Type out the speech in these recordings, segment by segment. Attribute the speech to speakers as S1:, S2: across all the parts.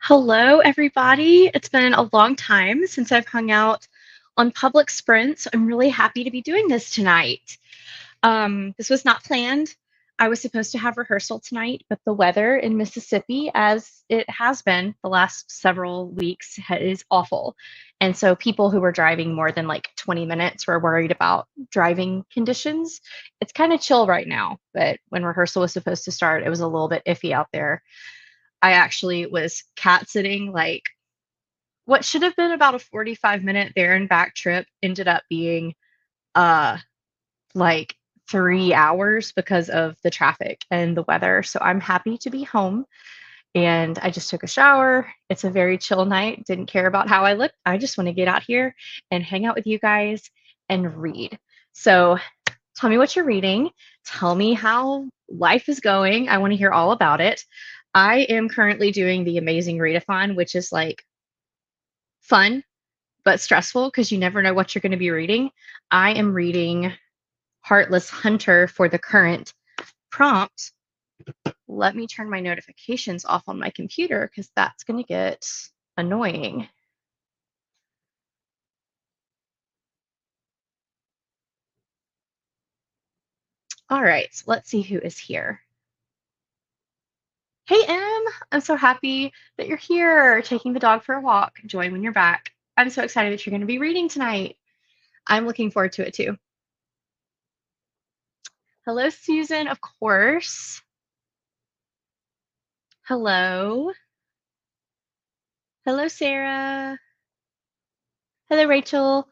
S1: Hello, everybody. It's been a long time since I've hung out on public sprints. I'm really happy to be doing this tonight. This was not planned. I was supposed to have rehearsal tonight, but the weather in Mississippi, as it has been the last several weeks, is awful. And so people who were driving more than like 20 minutes were worried about driving conditions. It's kind of chill right now, but when rehearsal was supposed to start, it was a little bit iffy out there. I actually was cat sitting like what should have been about a 45-minute there and back trip ended up being uh like 3 hours because of the traffic and the weather. So I'm happy to be home and I just took a shower. It's a very chill night. Didn't care about how I looked. I just want to get out here and hang out with you guys and read. So tell me what you're reading. Tell me how life is going. I want to hear all about it. I am currently doing the Amazing Readathon, which is like fun but stressful because you never know what you're going to be reading. I am reading Heartless Hunter for the current prompt. Let me turn my notifications off on my computer because that's going to get annoying. All right, so let's see who is here. Hey, Em, I'm so happy that you're here taking the dog for a walk. Join when you're back. I'm so excited that you're going to be reading tonight. I'm looking forward to it too. Hello, Susan, of course. Hello. Hello, Sarah. Hello, Rachel.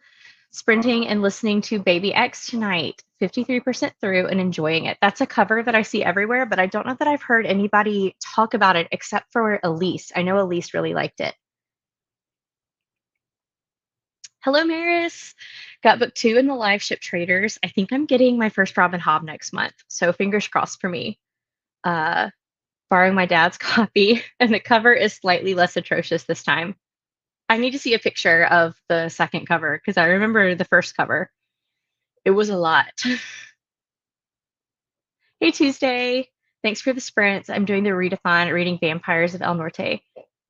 S1: Sprinting and listening to Baby X tonight, 53% through and enjoying it. That's a cover that I see everywhere, but I don't know that I've heard anybody talk about it except for Elise. I know Elise really liked it. Hello, Maris. Got book 2 in the live ship traders. I think I'm getting my first Robin Hobb next month, so fingers crossed for me. Uh, Borrowing my dad's copy, and the cover is slightly less atrocious this time. I need to see a picture of the second cover because I remember the first cover. It was a lot. Hey, Tuesday. Thanks for the sprints. I'm doing the readathon, reading Vampires of El Norte.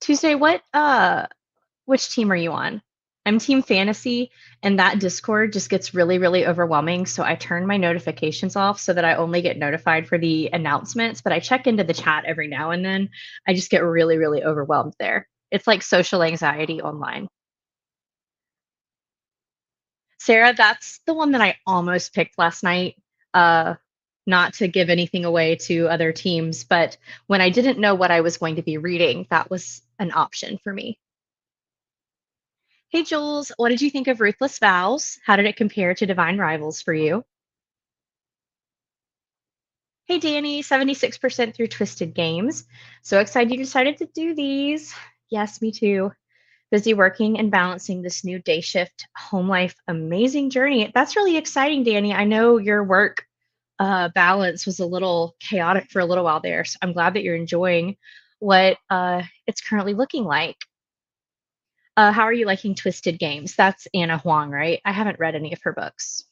S1: Tuesday, which team are you on? I'm Team Fantasy, and that Discord just gets really, really overwhelming. So I turn my notifications off so that I only get notified for the announcements, but I check into the chat every now and then. I just get really, really overwhelmed there. It's like social anxiety online. Sarah, that's the one that I almost picked last night. Uh, Not to give anything away to other teams, but when I didn't know what I was going to be reading, that was an option for me. Hey, Jules, what did you think of Ruthless Vows? How did it compare to Divine Rivals for you? Hey, Danny, 76% through Twisted Games. So excited you decided to do these. Yes, me too. Busy working and balancing this new day shift home life amazing journey. That's really exciting, Danny. I know your work balance was a little chaotic for a little while there. So I'm glad that you're enjoying what it's currently looking like. How are you liking Twisted Games? That's Anna Huang, right? I haven't read any of her books.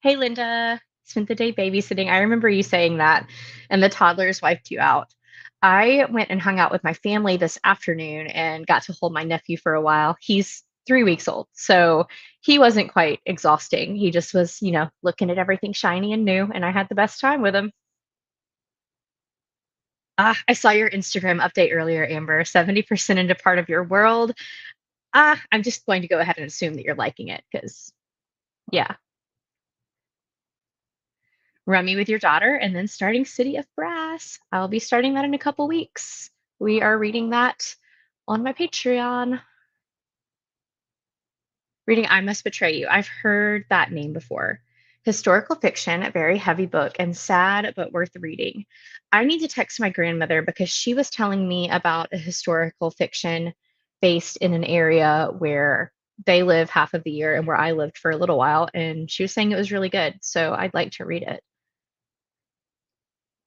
S1: Hey, Linda. Spent the day babysitting. I remember you saying that, and the toddlers wiped you out. I went and hung out with my family this afternoon and got to hold my nephew for a while. He's 3 weeks old, so he wasn't quite exhausting. He just was, looking at everything shiny and new, and I had the best time with him. I saw your Instagram update earlier, Amber. 70% into part of your world. I'm just going to go ahead and assume that you're liking it because, yeah, Rummy with your daughter and then starting City of Brass. I'll be starting that in a couple weeks. We are reading that on my Patreon. Reading I Must Betray You. I've heard that name before. Historical fiction, a very heavy book and sad but worth reading. I need to text my grandmother because she was telling me about a historical fiction based in an area where they live half of the year and where I lived for a little while. And she was saying it was really good. So I'd like to read it.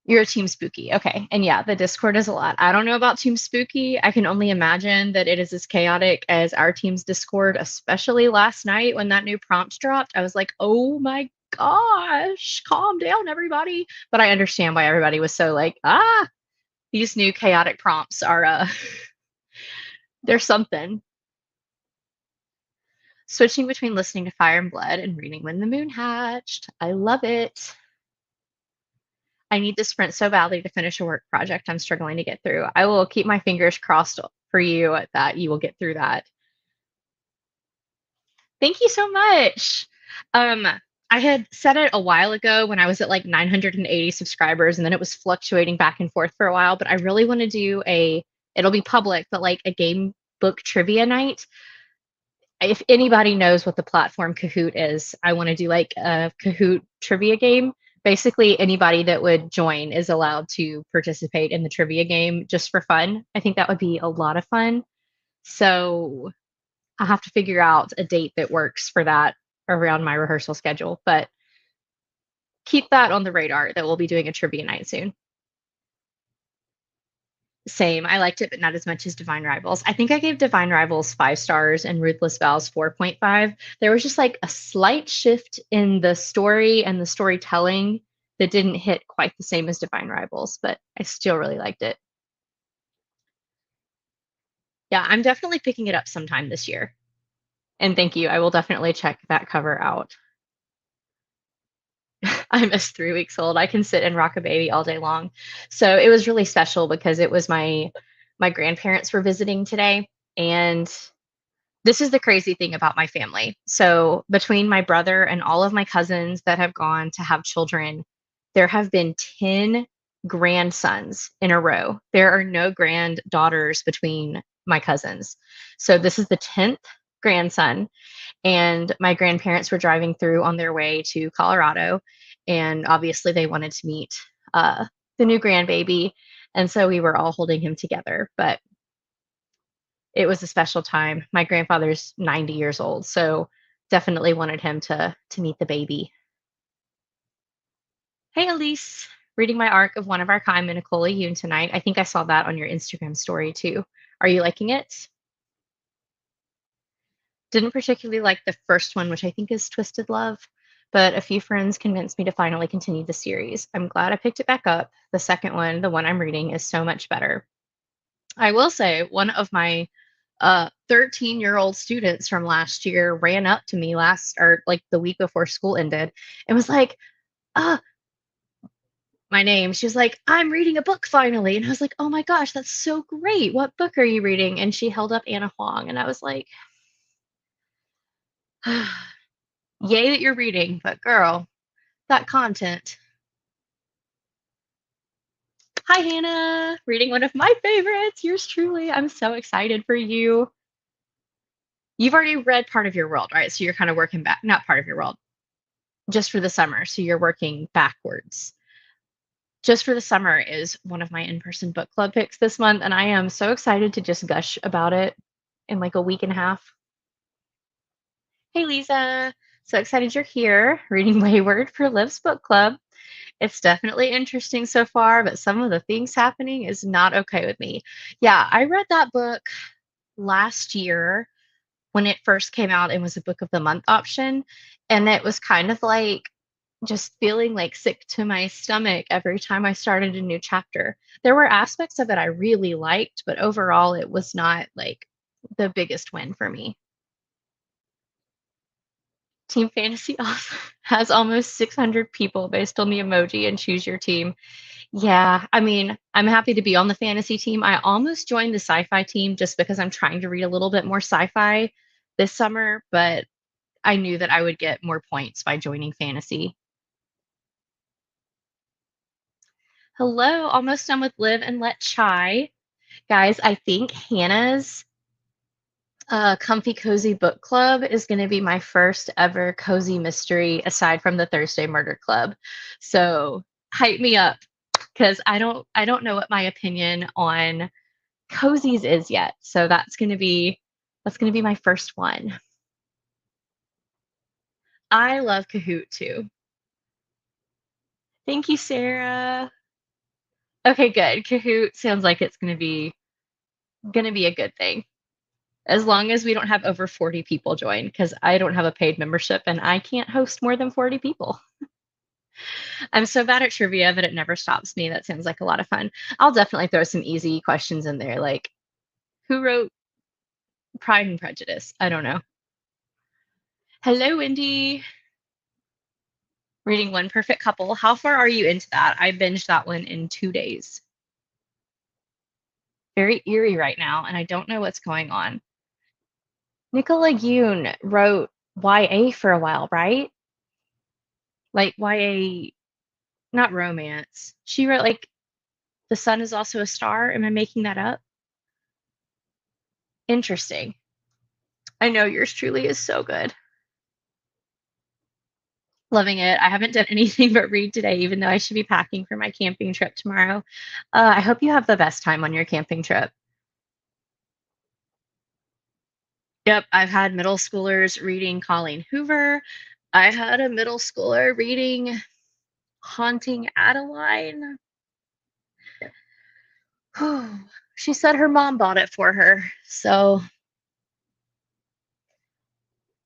S1: You're a Team Spooky. Okay. And yeah, the Discord is a lot. I don't know about Team Spooky. I can only imagine that it is as chaotic as our team's Discord, especially last night when that new prompt dropped. I was like, oh my gosh, calm down, everybody. But I understand why everybody was so like, ah. These new chaotic prompts are they're something. Switching between listening to Fire and Blood and reading When the Moon Hatched. I love it. I need the sprint so badly to finish a work project I'm struggling to get through. I will keep my fingers crossed for you that you will get through that. Thank you so much. Um, I had said it a while ago when I was at like 980 subscribers, and then it was fluctuating back and forth for a while. But I really want to do it'll be public, but like a game book trivia night. If anybody knows what the platform Kahoot is, I want to do like a Kahoot trivia game. Basically, anybody that would join is allowed to participate in the trivia game just for fun. I think that would be a lot of fun. So I'll have to figure out a date that works for that around my rehearsal schedule. But keep that on the radar that we'll be doing a trivia night soon. Same. I liked it, but not as much as Divine Rivals. I think I gave Divine Rivals 5 stars and Ruthless Vows 4.5. There was just like a slight shift in the story and the storytelling that didn't hit quite the same as Divine Rivals, but I still really liked it. Yeah, I'm definitely picking it up sometime this year. And thank you. I will definitely check that cover out. I'm just 3 weeks old. I can sit and rock a baby all day long. So it was really special because it was my grandparents were visiting today, and this is the crazy thing about my family. So between my brother and all of my cousins that have gone to have children, there have been 10 grandsons in a row. There are no granddaughters between my cousins. So this is the 10th grandson, and my grandparents were driving through on their way to Colorado, and obviously they wanted to meet the new grandbaby, and so we were all holding him together. But it was a special time. My grandfather's 90 years old, so definitely wanted him to meet the baby. Hey, Elise, reading my arc of One of our Kind, Nicola Yoon tonight. I think I saw that on your Instagram story too. Are you liking it? Didn't particularly like the first one, which I think is Twisted Love, but a few friends convinced me to finally continue the series. I'm glad I picked it back up. The second one, the one I'm reading, is so much better. I will say, one of my 13-year-old students from last year ran up to me last or like the week before school ended and was like, uh, my name. She was like, I'm reading a book finally. And I was like, oh my gosh, that's so great. What book are you reading? And she held up Anna Huang. And I was like, yay that you're reading, but girl, that content. Hi, Hannah. Reading one of my favorites, yours truly. I'm so excited for you. You've already read part of your world, right? So you're kind of working back, not part of your world, just for the summer. So you're working backwards. Just for the summer is one of my in-person book club picks this month, and I am so excited to just gush about it in like a week and a half. Hey, Lisa. So excited you're here reading Wayward for Liv's book club. It's definitely interesting so far, but some of the things happening is not okay with me. Yeah, I read that book last year when it first came out and was a book of the month option. And it was kind of like just feeling like sick to my stomach every time I started a new chapter. There were aspects of it I really liked, but overall, it was not like the biggest win for me. Team Fantasy also has almost 600 people based on the emoji and choose your team. Yeah, I mean, I'm happy to be on the fantasy team. I almost joined the sci-fi team just because I'm trying to read a little bit more sci-fi this summer, but I knew that I would get more points by joining fantasy. Hello, almost done with Live and Let Chai. Guys, I think Hannah's Comfy Cozy Book Club is going to be my first ever cozy mystery aside from the Thursday Murder Club. So hype me up because I don't know what my opinion on cozies is yet. So that's gonna be my first one. I love Kahoot too. Thank you, Sarah. Okay, good. Kahoot sounds like it's gonna be a good thing. As long as we don't have over 40 people join, because I don't have a paid membership and I can't host more than 40 people. I'm so bad at trivia, but it never stops me. That sounds like a lot of fun. I'll definitely throw some easy questions in there, like who wrote Pride and Prejudice? I don't know. Hello, Wendy. Reading One Perfect Couple. How far are you into that? I binged that one in 2 days. Very eerie right now, and I don't know what's going on. Nicola Yoon wrote YA for a while, right? Like YA, not romance. She wrote like The Sun is Also a Star. Am I making that up? Interesting. I know yours truly is so good. Loving it. I haven't done anything but read today, even though I should be packing for my camping trip tomorrow. I hope you have the best time on your camping trip. Yep, I've had middle schoolers reading Colleen Hoover. I had a middle schooler reading Haunting Adeline. She said her mom bought it for her. So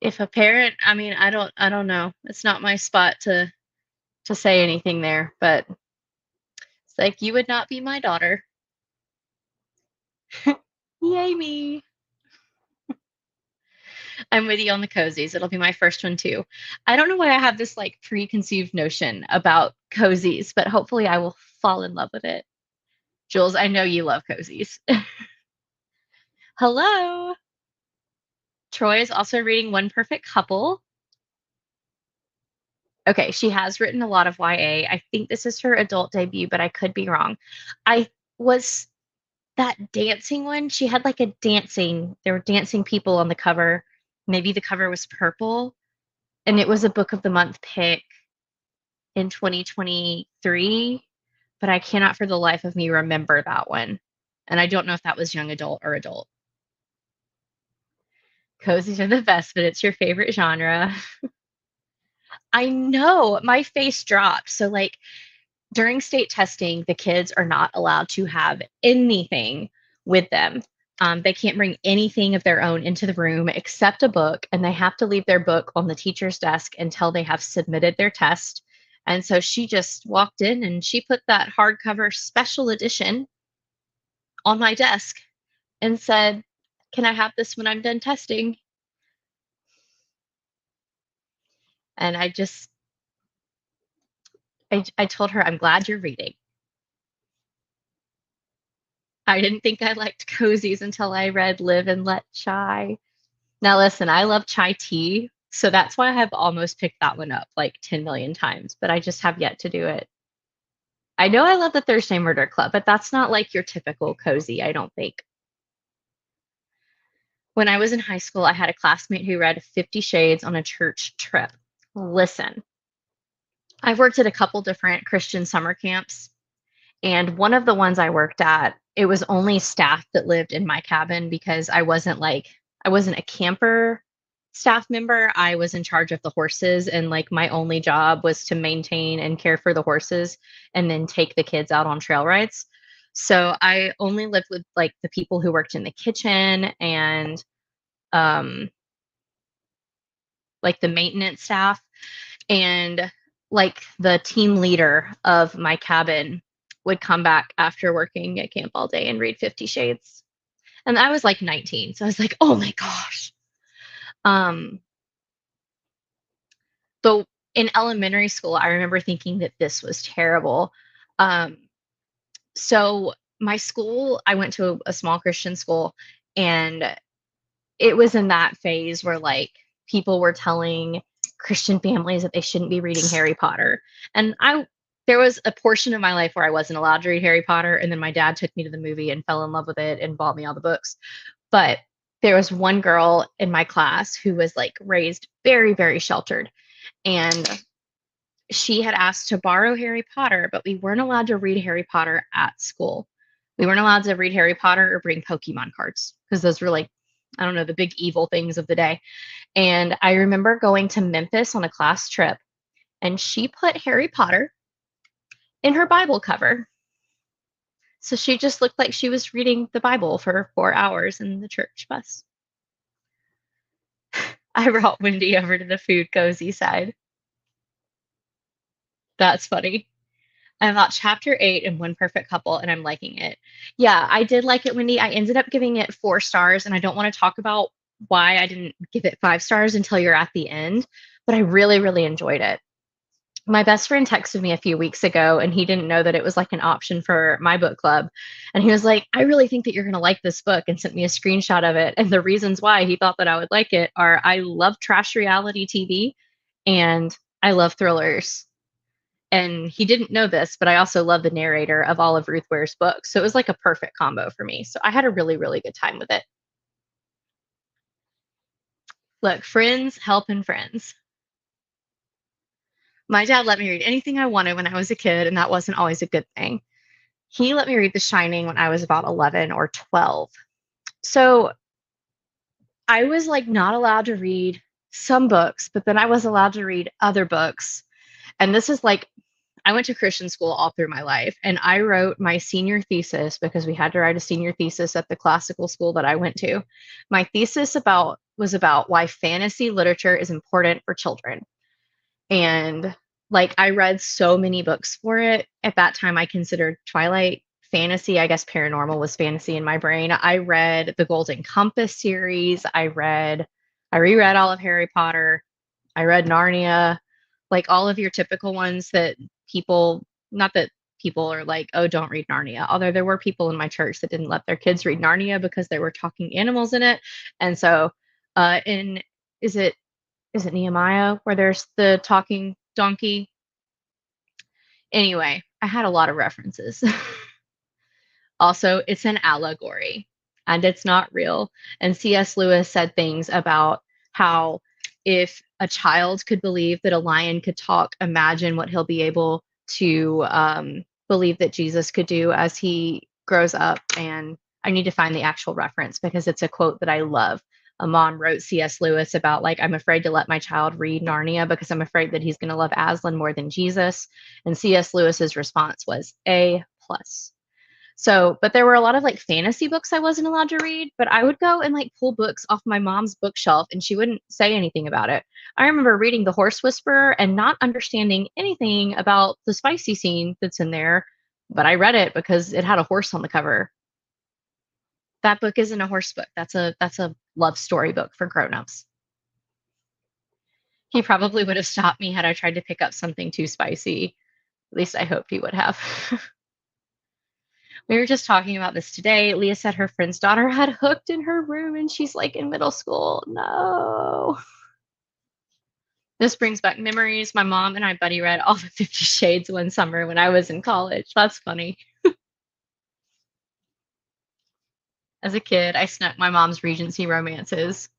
S1: if a parent, I mean, I don't know. It's not my spot to say anything there, but it's like you would not be my daughter. Yay me. I'm with you on the cozies. It'll be my first one too. I don't know why I have this like preconceived notion about cozies, but hopefully I will fall in love with it. Jules, I know you love cozies. Hello. Troy is also reading One Perfect Couple. Okay, she has written a lot of YA. I think this is her adult debut, but I could be wrong. I was that dancing one. She had like a dancing, there were dancing people on the cover. Maybe the cover was purple, and it was a book of the month pick in 2023, but I cannot for the life of me remember that one. And I don't know if that was young adult or adult. Cozies are the best, but it's your favorite genre. I know my face dropped. So, like, during state testing, the kids are not allowed to have anything with them. They can't bring anything of their own into the room except a book, and they have to leave their book on the teacher's desk until they have submitted their test. And so she just walked in and she put that hardcover special edition on my desk and said, "Can I have this when I'm done testing?" And I told her, "I'm glad you're reading." I didn't think I liked cozies until I read Live and Let Chai. Now, listen, I love chai tea, so that's why I have almost picked that one up like 10 million times, but I just have yet to do it. I know I love the Thursday Murder Club, but that's not like your typical cozy, I don't think. When I was in high school, I had a classmate who read 50 Shades on a church trip. Listen, I've worked at a couple different Christian summer camps, and one of the ones I worked at, it was only staff that lived in my cabin because I wasn't a camper staff member. I was in charge of the horses, and like my only job was to maintain and care for the horses and then take the kids out on trail rides. So I only lived with like the people who worked in the kitchen and um like the maintenance staff, and like the team leader of my cabin would come back after working at camp all day and read 50 Shades. And I was like 19. So I was like, oh my gosh. Um, so in elementary school, I remember thinking that this was terrible. Um, so my school, I went to a small Christian school, and it was in that phase where like people were telling Christian families that they shouldn't be reading Harry Potter. And there was a portion of my life where I wasn't allowed to read Harry Potter, and then my dad took me to the movie and fell in love with it and bought me all the books. But there was one girl in my class who was like raised very, very sheltered, and she had asked to borrow Harry Potter, but we weren't allowed to read Harry Potter at school. We weren't allowed to read Harry Potter or bring Pokemon cards because those were like, I don't know, the big evil things of the day. And I remember going to Memphis on a class trip, and she put Harry Potter in her Bible cover. So she just looked like she was reading the Bible for 4 hours in the church bus. I brought Wendy over to the food cozy side. That's funny. I'm about chapter 8 in One Perfect Couple, and I'm liking it. Yeah, I did like it, Wendy. I ended up giving it 4 stars, and I don't want to talk about why I didn't give it 5 stars until you're at the end, but I really, really enjoyed it. My best friend texted me a few weeks ago, and he didn't know that it was like an option for my book club. And he was like, I really think that you're going to like this book, and sent me a screenshot of it. And the reasons why he thought that I would like it are I love trash reality TV and I love thrillers. And he didn't know this, but I also love the narrator of all of Ruth Ware's books. So it was like a perfect combo for me. So I had a really, really good time with it. Look, friends helping friends. My dad let me read anything I wanted when I was a kid, and that wasn't always a good thing. He let me read The Shining when I was about 11 or 12. So I was like not allowed to read some books, but then I was allowed to read other books. And this is like I went to Christian school all through my life, and I wrote my senior thesis because we had to write a senior thesis at the classical school that I went to. My thesis about was about why fantasy literature is important for children. And like I read so many books for it. At that time I considered Twilight fantasy. I guess paranormal was fantasy in my brain. I read the Golden Compass series. I reread all of Harry Potter. I read Narnia, like all of your typical ones that people, not that people are like, oh, don't read Narnia. Although there were people in my church that didn't let their kids read Narnia because there were talking animals in it. And so, in is it Nehemiah where there's the talking donkey? Anyway, I had a lot of references. Also, it's an allegory and it's not real. And C.S. Lewis said things about how if a child could believe that a lion could talk, imagine what he'll be able to believe that Jesus could do as he grows up. And I need to find the actual reference because it's a quote that I love. A mom wrote C.S. Lewis about, like, I'm afraid to let my child read Narnia because I'm afraid that he's going to love Aslan more than Jesus. And C.S. Lewis's response was A plus. So, but there were a lot of like fantasy books I wasn't allowed to read, but I would go and like pull books off my mom's bookshelf and she wouldn't say anything about it. I remember reading The Horse Whisperer and not understanding anything about the spicy scene that's in there, but I read it because it had a horse on the cover. That book isn't a horse book. That's a love story book for grown-ups. He probably would have stopped me had I tried to pick up something too spicy. At least I hoped he would have. We were just talking about this today. Leah said her friend's daughter had hooked in her room and she's like in middle school. No. This brings back memories. My mom and I buddy read all the 50 Shades one summer when I was in college. That's funny. As a kid, I snuck my mom's Regency romances.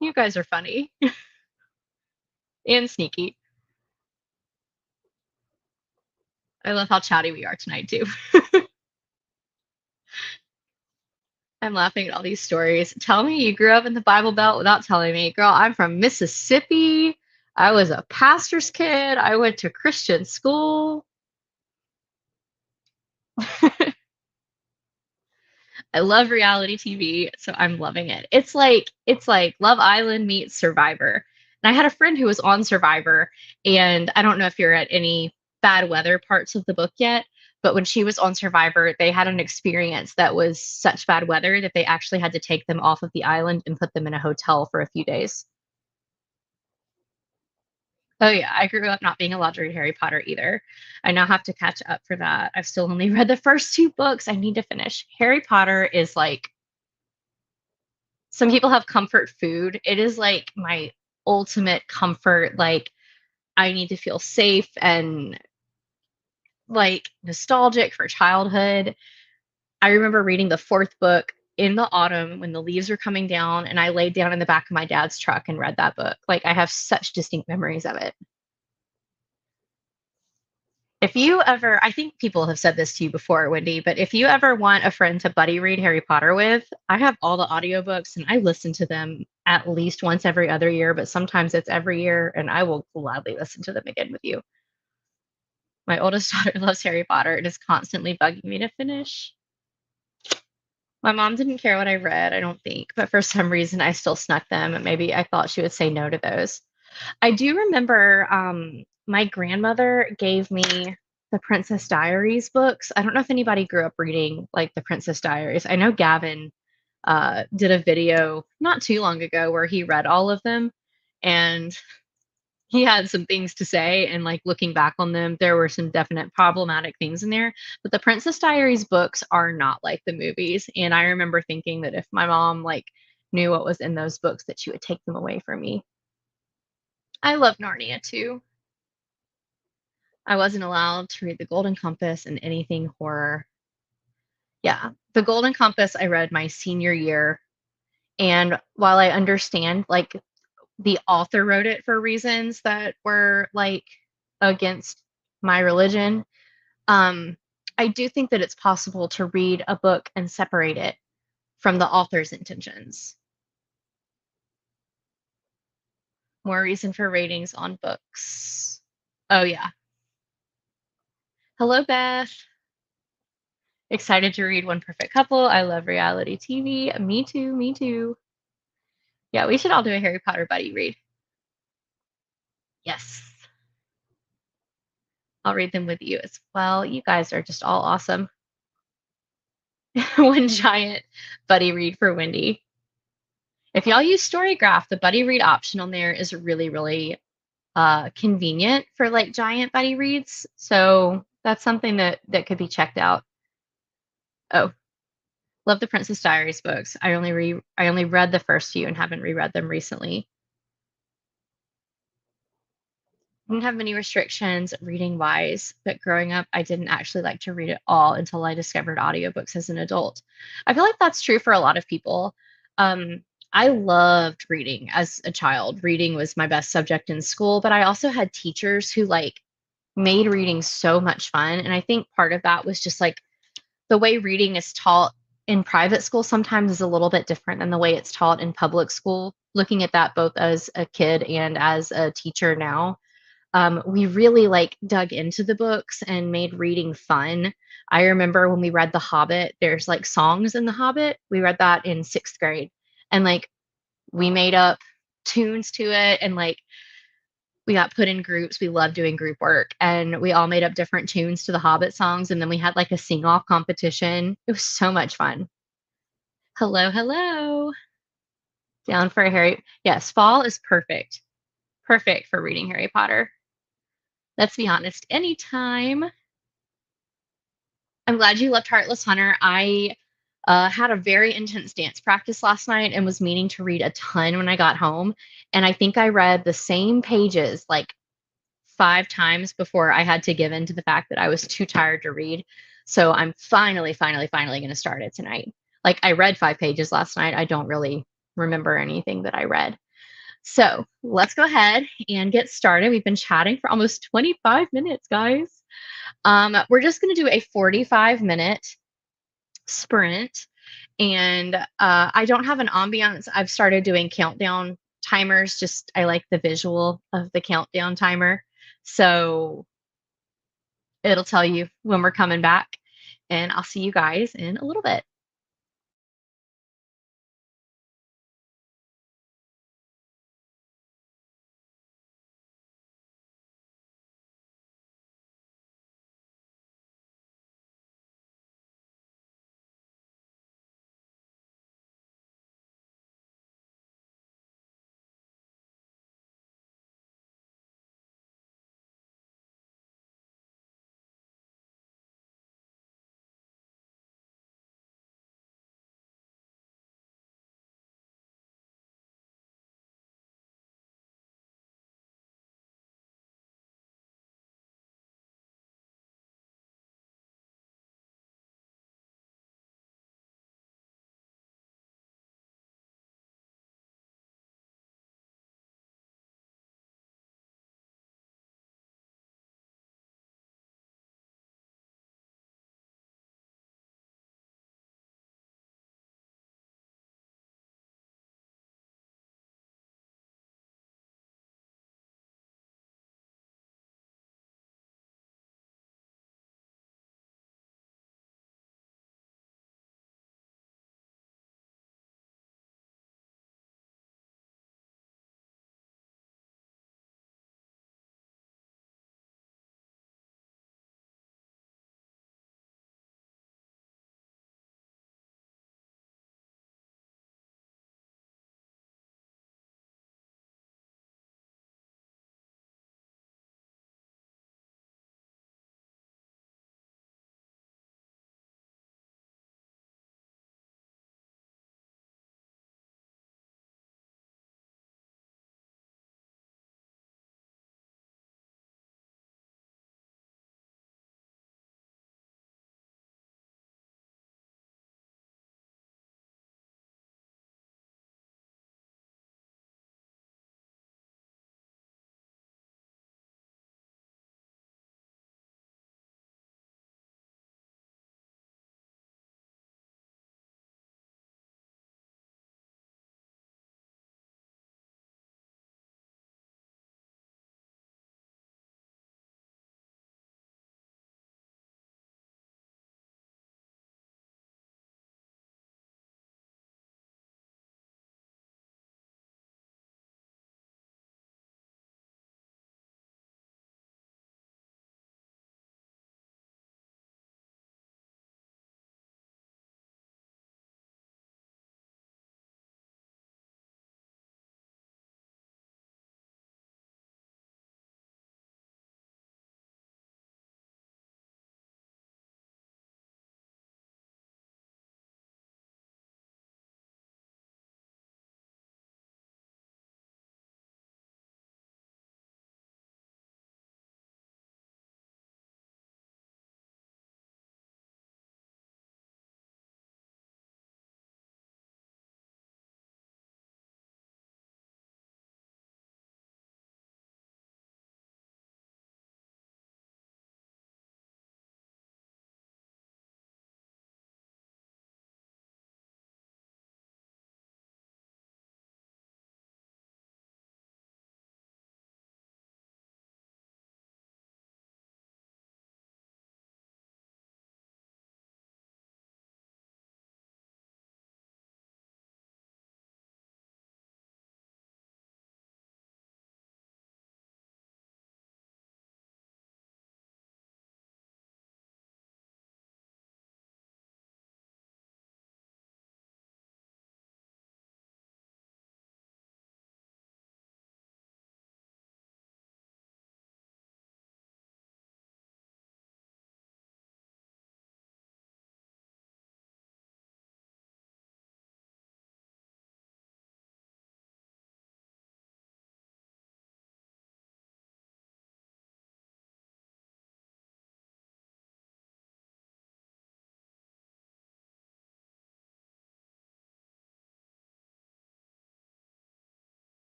S1: You guys are funny and sneaky. I love how chatty we are tonight, too. I'm laughing at all these stories. Tell me you grew up in the Bible Belt without telling me. Girl, I'm from Mississippi. I was a pastor's kid. I went to Christian school. I love reality TV, so I'm loving it. It's like Love Island meets Survivor. And I had a friend who was on Survivor, and I don't know if you're at any bad weather parts of the book yet, but when she was on Survivor, they had an experience that was such bad weather that they actually had to take them off of the island and put them in a hotel for a few days. Oh yeah, I grew up not being allowed to read Harry Potter either. I now have to catch up for that. I've still only read the first 2 books. I need to finish. Harry Potter is like some people have comfort food. It is like my ultimate comfort. Like I need to feel safe and like nostalgic for childhood. I remember reading the 4th book in the autumn when the leaves were coming down and I laid down in the back of my dad's truck and read that book. Like I have such distinct memories of it. If you ever, I think people have said this to you before, Wendy, but if you ever want a friend to buddy read Harry Potter with, I have all the audiobooks and I listen to them at least once every other year, but sometimes it's every year, and I will gladly listen to them again with you. My oldest daughter loves Harry Potter and is constantly bugging me to finish. My mom didn't care what I read, I don't think, but for some reason I still snuck them, and maybe I thought she would say no to those. I do remember My grandmother gave me the Princess Diaries books. I don't know if anybody grew up reading like the Princess Diaries. I know Gavin did a video not too long ago where he read all of them, and he had some things to say. And like looking back on them, there were some definite problematic things in there. But the Princess Diaries books are not like the movies. And I remember thinking that if my mom like knew what was in those books, that she would take them away from me. I love Narnia too. I wasn't allowed to read The Golden Compass and anything horror. Yeah, The Golden Compass I read my senior year, and while I understand like the author wrote it for reasons that were like against my religion, um I do think that it's possible to read a book and separate it from the author's intentions. More reason for ratings on books. Oh yeah. Hello Beth. Excited to read One Perfect Couple. I love reality TV. Me too, me too. Yeah, we should all do a Harry Potter buddy read. Yes. I'll read them with you as well. You guys are just all awesome. One giant buddy read for Wendy. If y'all use Storygraph, the buddy read option on there is really, really convenient for like giant buddy reads. So that's something that could be checked out. Oh, love the Princess Diaries books. I only read the first few and haven't reread them recently. Didn't have many restrictions reading wise, but growing up, I didn't actually like to read at all until I discovered audiobooks as an adult. I feel like that's true for a lot of people. Um, I loved reading as a child. Reading was my best subject in school, but I also had teachers who like made reading so much fun. And I think part of that was just like the way reading is taught in private school sometimes is a little bit different than the way it's taught in public school. Looking at that both as a kid and as a teacher now, we really like dug into the books and made reading fun. I remember when we read The Hobbit, there's like songs in The Hobbit. We read that in sixth grade, and like we made up tunes to it, and like we got put in groups. We loved doing group work, and we all made up different tunes to the Hobbit songs, and then we had like a sing off competition. It was so much fun. Hello, hello. Down for a Harry. Yes, fall is perfect. Perfect for reading Harry Potter. Let's be honest, anytime. I'm glad you loved Heartless Hunter. I had a very intense dance practice last night and was meaning to read a ton when I got home. And I think I read the same pages like 5 times before I had to give in to the fact that I was too tired to read. So I'm finally going to start it tonight. Like I read 5 pages last night. I don't really remember anything that I read. So let's go ahead and get started. We've been chatting for almost 25 minutes, guys. We're just going to do a 45-minute sprint. And I don't have an ambiance. I've started doing countdown timers. Just I like the visual of the countdown timer. So it'll tell you when we're coming back. And I'll see you guys in a little bit.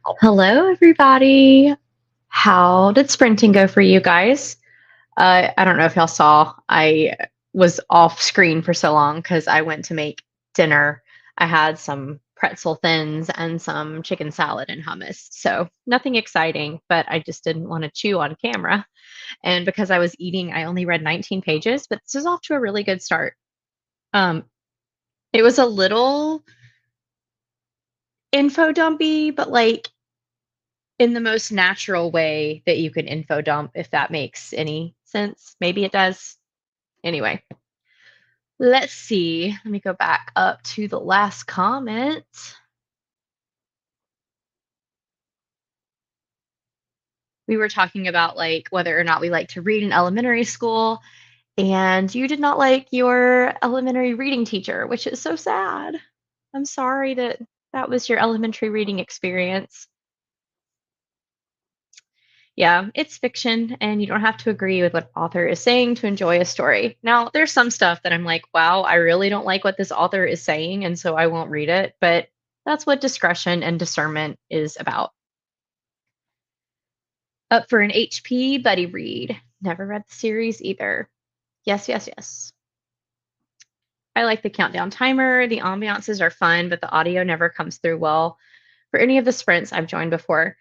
S1: Hello, everybody. How did sprinting go for you guys? I don't know if y'all saw, I was off screen for so long because I went to make dinner. I had some pretzel thins and some chicken salad and hummus. So nothing exciting, but I just didn't want to chew on camera. And because I was eating, I only read 19 pages, but this is off to a really good start. Um, it was a little info dumpy, but like in the most natural way that you can info dump, if that makes any sense. Maybe it does. Anyway, let's see. Let me go back up to the last comment. We were talking about like whether or not we like to read in elementary school, and you did not like your elementary reading teacher, which is so sad. I'm sorry that that was your elementary reading experience. Yeah, it's fiction, and you don't have to agree with what author is saying to enjoy a story. Now, there's some stuff that I'm like, wow, I really don't like what this author is saying, and so I won't read it, but that's what discretion and discernment is about. Up for an HP buddy read. Never read the series either. Yes, yes, yes. I like the countdown timer. The ambiances are fun, but the audio never comes through well for any of the sprints I've joined before.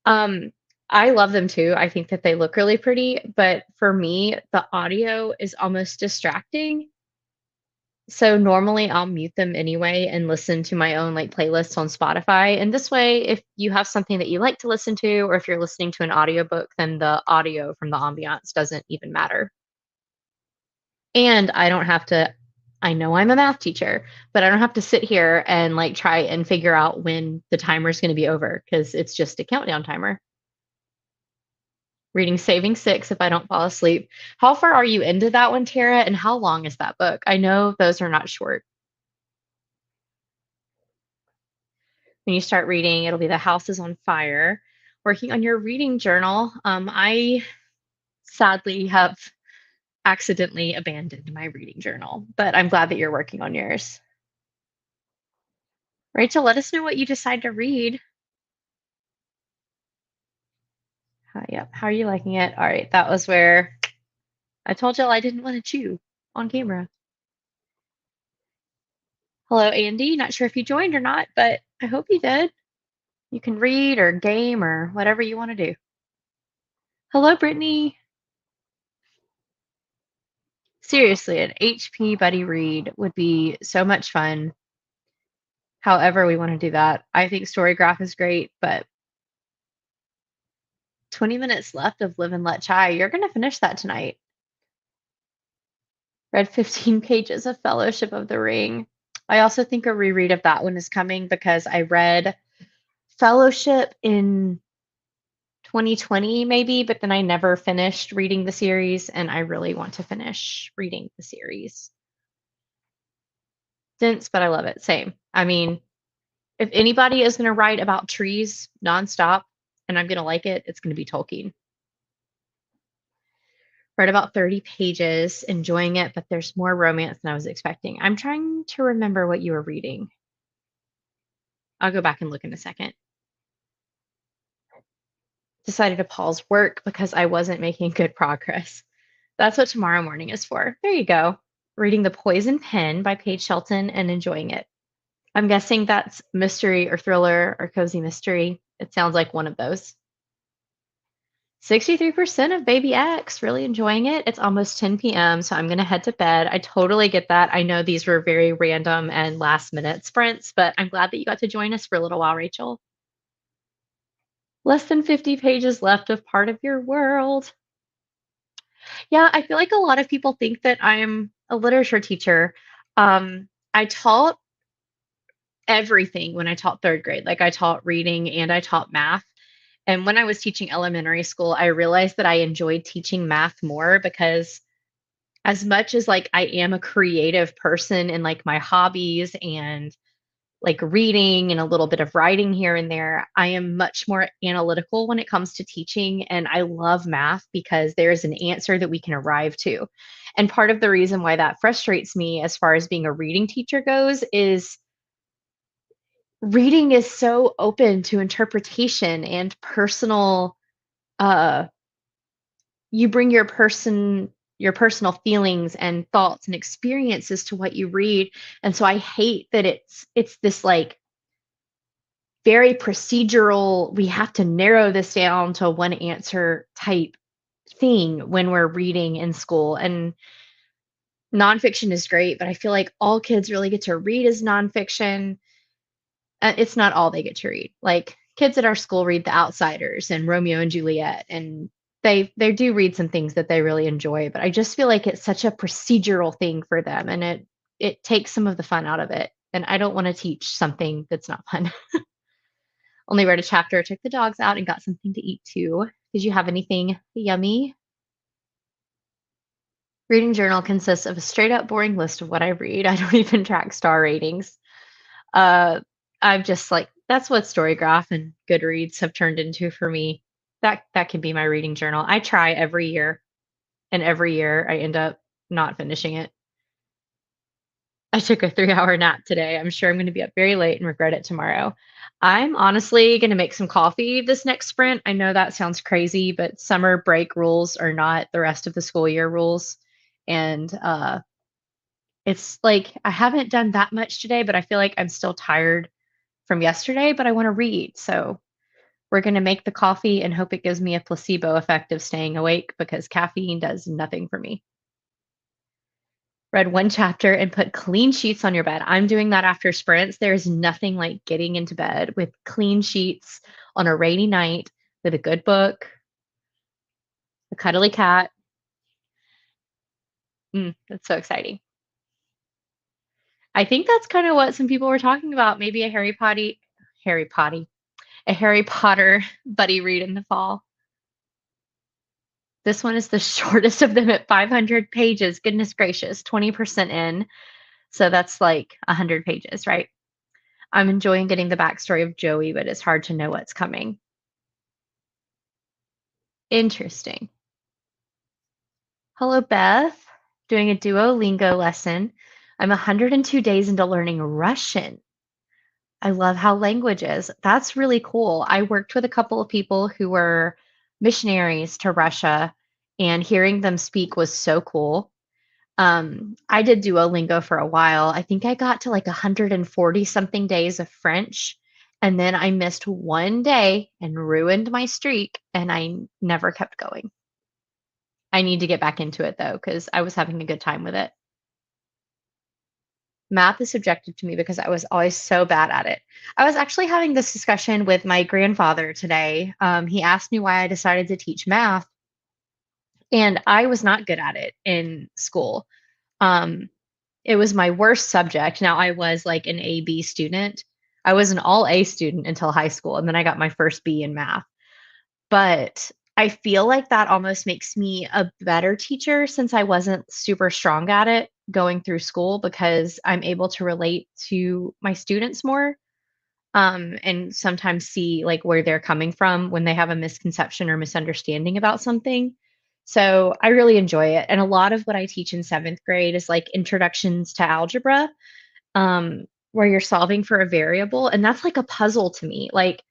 S1: Um, I love them too. I think that they look really pretty, but for me, the audio is almost distracting. So normally I'll mute them anyway and listen to my own like playlists on Spotify. And this way, if you have something that you like to listen to, or if you're listening to an audiobook, then the audio from the ambiance doesn't even matter. And I don't have to, I know I'm a math teacher, but I don't have to sit here and like try and figure out when the timer is going to be over because it's just a countdown timer. Reading Saving Six if I don't fall asleep. How far are you into that one, Tara? And how long is that book? I know those are not short. When you start reading, it'll be The House is on Fire. Working on your reading journal. I sadly have accidentally abandoned my reading journal, but I'm glad that you're working on yours. Rachel, let us know what you decide to read. Yep. How are you liking it? All right. That was where I told y'all I didn't want to chew on camera. Hello, Andy. Not sure if you joined or not, but I hope you did. You can read or game or whatever you want to do. Hello, Brittany. Seriously, an HP buddy read would be so much fun. However, we want to do that. I think Storygraph is great, but 20 minutes left of Live and Let Chai. You're going to finish that tonight. Read 15 pages of Fellowship of the Ring. I also think a reread of that one is coming because I read Fellowship in 2020 maybe, but then I never finished reading the series and I really want to finish reading the series. Dense, but I love it. Same. I mean, if anybody is going to write about trees nonstop and I'm going to like it, it's going to be Tolkien. Read about 30 pages, enjoying it, but there's more romance than I was expecting. I'm trying to remember what you were reading. I'll go back and look in a second. Decided to pause work because I wasn't making good progress. That's what tomorrow morning is for. There you go. Reading The Poison Pen by Paige Shelton and enjoying it. I'm guessing that's mystery or thriller or cozy mystery. It sounds like one of those. 63% of Baby X, really enjoying it. It's almost 10 p.m., so I'm going to head to bed. I totally get that. I know these were very random and last minute sprints, but I'm glad that you got to join us for a little while, Rachel. Less than 50 pages left of Part of Your World. Yeah, I feel like a lot of people think that I'm a literature teacher. I taught everything when I taught third grade. Like I taught reading and I taught math. And when I was teaching elementary school, I realized that I enjoyed teaching math more because as much as like I am a creative person in like my hobbies and like reading and a little bit of writing here and there, I am much more analytical when it comes to teaching. And I love math because there's an answer that we can arrive to. And part of the reason why that frustrates me as far as being a reading teacher goes is reading is so open to interpretation and personal uh you bring your personal feelings and thoughts and experiences to what you read. And so I hate that it's this like very procedural, we have to narrow this down to one answer type thing when we're reading in school. And nonfiction is great, but I feel like all kids really get to read as nonfiction. It's not all they get to read. Like kids at our school read The Outsiders and Romeo and Juliet, and they do read some things that they really enjoy. But I just feel like it's such a procedural thing for them, and it takes some of the fun out of it. And I don't want to teach something that's not fun. Only read a chapter, took the dogs out, and got something to eat too. Did you have anything yummy? Reading journal consists of a straight up boring list of what I read. I don't even track star ratings. Uh, I'm just like that's what Storygraph and Goodreads have turned into for me. That can be my reading journal. I try every year, and every year I end up not finishing it. I took a 3-hour nap today. I'm sure I'm going to be up very late and regret it tomorrow. I'm honestly going to make some coffee this next sprint. I know that sounds crazy, but summer break rules are not the rest of the school year rules. And it's like I haven't done that much today, but I feel like I'm still tired from yesterday, but I want to read. So we're going to make the coffee and hope it gives me a placebo effect of staying awake because caffeine does nothing for me. Read one chapter and put clean sheets on your bed. I'm doing that after sprints. There's nothing like getting into bed with clean sheets on a rainy night with a good book, a cuddly cat. That's so exciting. I think that's kind of what some people were talking about. Maybe a Harry Potty, a Harry Potter buddy read in the fall. This one is the shortest of them at 500 pages. Goodness gracious, 20% in. So that's like 100 pages, right? I'm enjoying getting the backstory of Joey, but it's hard to know what's coming. Interesting. Hello, Beth. Doing a Duolingo lesson. I'm 102 days into learning Russian. I love how languages. That's really cool. I worked with a couple of people who were missionaries to Russia, and hearing them speak was so cool. I did Duolingo for a while. I think I got to like 140 something days of French, and then I missed one day and ruined my streak, and I never kept going. I need to get back into it though, because I was having a good time with it. Math is subjective to me because I was always so bad at it. I was actually having this discussion with my grandfather today. He asked me why I decided to teach math, and I was not good at it in school. Um, It was my worst subject. Now I was like an A-B student. I was an all A student until high school, and then I got my first B in math. But I feel like that almost makes me a better teacher since I wasn't super strong at it going through school because I'm able to relate to my students more, and sometimes see like where they're coming from when they have a misconception or misunderstanding about something. So I really enjoy it. And a lot of what I teach in seventh grade is like introductions to algebra, where you're solving for a variable. And that's like a puzzle to me. Like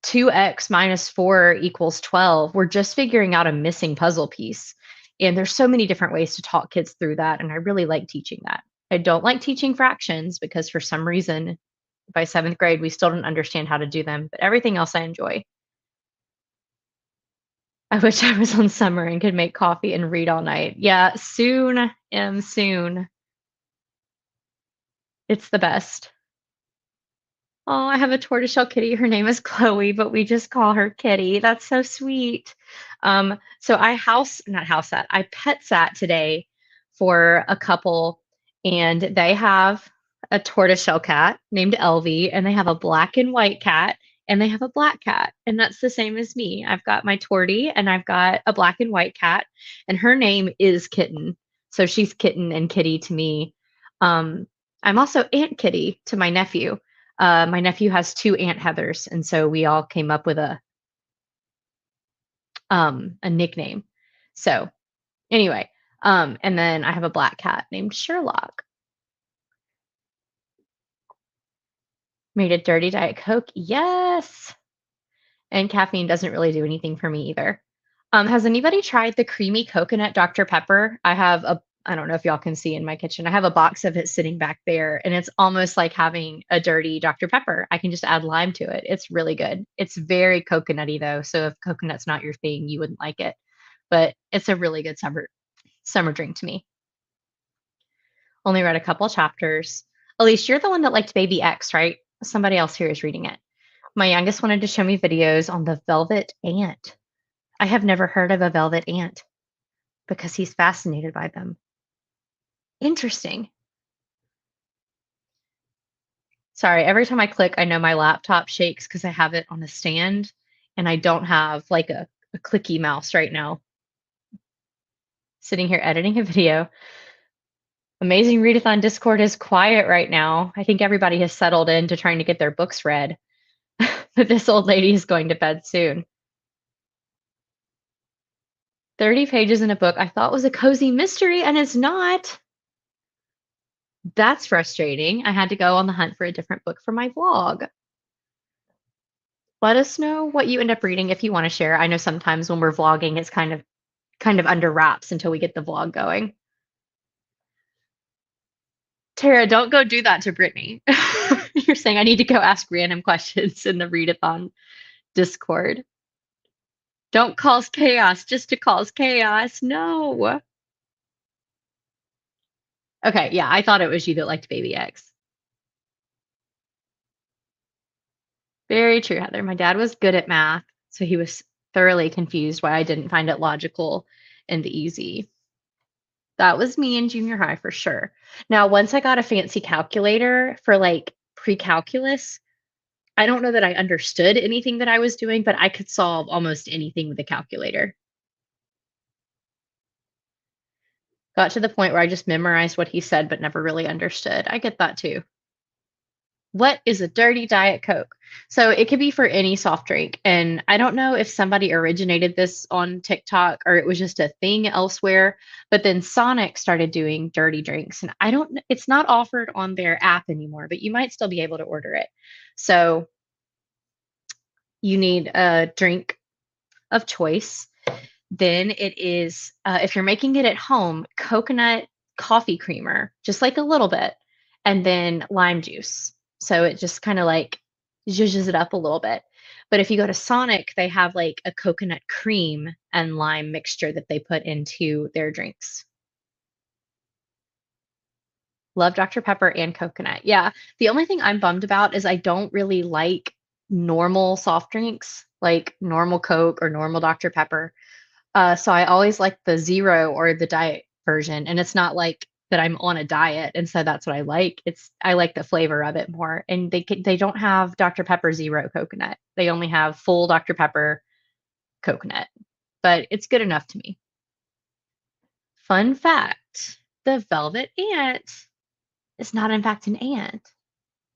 S1: 2x minus 4 equals 12. We're just figuring out a missing puzzle piece. And there's so many different ways to talk kids through that. And I really like teaching that. I don't like teaching fractions because for some reason, by seventh grade, we still don't understand how to do them. But everything else I enjoy. I wish I was on summer and could make coffee and read all night. Yeah, soon. It's the best. Oh, I have a tortoiseshell kitty. Her name is Chloe, but we just call her Kitty. That's so sweet. So I not house sat, I pet sat today for a couple, and they have a tortoiseshell cat named Elvie, and they have a black and white cat, and they have a black cat, and that's the same as me. I've got my tortie, and I've got a black and white cat, and her name is Kitten. So she's Kitten and Kitty to me. Um, I'm also Aunt Kitty to my nephew has two Aunt Heathers, and so we all came up with a nickname. So anyway, and then I have a black cat named Sherlock. Made a dirty Diet Coke? Yes. And caffeine doesn't really do anything for me either. Has anybody tried the creamy coconut Dr. Pepper? I don't know if y'all can see in my kitchen. I have a box of it sitting back there, and it's almost like having a dirty Dr. Pepper. I can just add lime to it. It's really good. It's very coconutty though, so if coconut's not your thing, you wouldn't like it. But it's a really good summer drink to me. Only read a couple chapters. Elise, you're the one that liked Baby X, right? Somebody else here is reading it. My youngest wanted to show me videos on the velvet ant. I have never heard of a velvet ant because he's fascinated by them. Interesting. Sorry, every time I click, I know my laptop shakes because I have it on a stand and I don't have like a clicky mouse right now. Sitting here editing a video. Amazing Readathon Discord is quiet right now. I think everybody has settled into trying to get their books read. But this old lady is going to bed soon. 30 pages in a book I thought was a cozy mystery, and it's not. That's frustrating. I had to go on the hunt for a different book for my vlog. Let us know what you end up reading if you want to share. I know sometimes when we're vlogging, it's kind of under wraps until we get the vlog going. Tara, don't go do that to Brittany. You're saying I need to go ask random questions in the Readathon Discord. Don't cause chaos just to cause chaos. No. Okay, yeah, I thought it was you that liked Baby X. Very true, Heather. My dad was good at math, so he was thoroughly confused why I didn't find it logical and easy. That was me in junior high for sure. Now, once I got a fancy calculator for like pre-calculus, I don't know that I understood anything that I was doing, but I could solve almost anything with a calculator. Got to the point where I just memorized what he said, but never really understood. I get that too. What is a dirty Diet Coke? So it could be for any soft drink. And I don't know if somebody originated this on TikTok or it was just a thing elsewhere, but then Sonic started doing dirty drinks. And it's not offered on their app anymore, but you might still be able to order it. So you need a drink of choice. Then it is, if you're making it at home, coconut coffee creamer, just like a little bit, and then lime juice. So it just kind of like zhuzhes it up a little bit. But if you go to Sonic, they have like a coconut cream and lime mixture that they put into their drinks. Love Dr. Pepper and coconut. Yeah. The only thing I'm bummed about is I don't really like normal soft drinks, like normal Coke or normal Dr. Pepper. So I always like the zero or the diet version, and it's not like that I'm on a diet, and so that's what I like. I like the flavor of it more, and they don't have Dr. Pepper Zero coconut. They only have full Dr. Pepper coconut, but it's good enough to me. Fun fact, the velvet ant is not in fact an ant,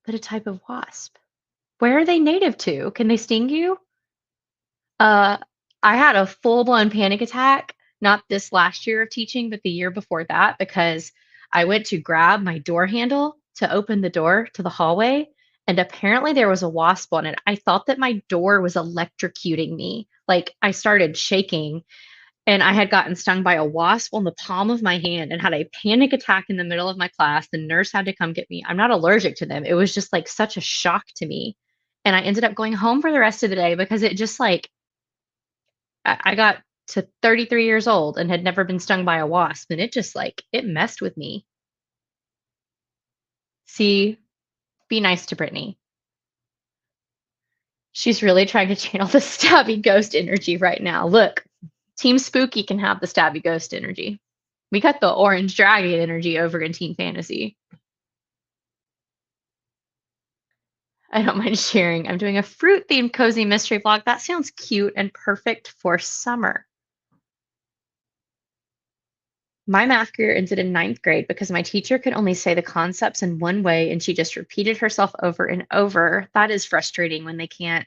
S1: but a type of wasp. Where are they native to? Can they sting you? Uh, I had a full-blown panic attack, not this last year of teaching, but the year before that, because I went to grab my door handle to open the door to the hallway, and apparently there was a wasp on it. I thought that my door was electrocuting me. Like I started shaking, and I had gotten stung by a wasp on the palm of my hand and had a panic attack in the middle of my class. The nurse had to come get me. I'm not allergic to them. It was just like such a shock to me. And I ended up going home for the rest of the day because it just like I got to 33 years old and had never been stung by a wasp, and it just like it messed with me. See, be nice to Brittany. She's really trying to channel the stabby ghost energy right now. Look, Team Spooky can have the stabby ghost energy. We got the orange dragon energy over in Team Fantasy. I don't mind sharing. I'm doing a fruit themed cozy mystery vlog. That sounds cute and perfect for summer. My math career ended in ninth grade because my teacher could only say the concepts in one way and she just repeated herself over and over. That is frustrating when they can't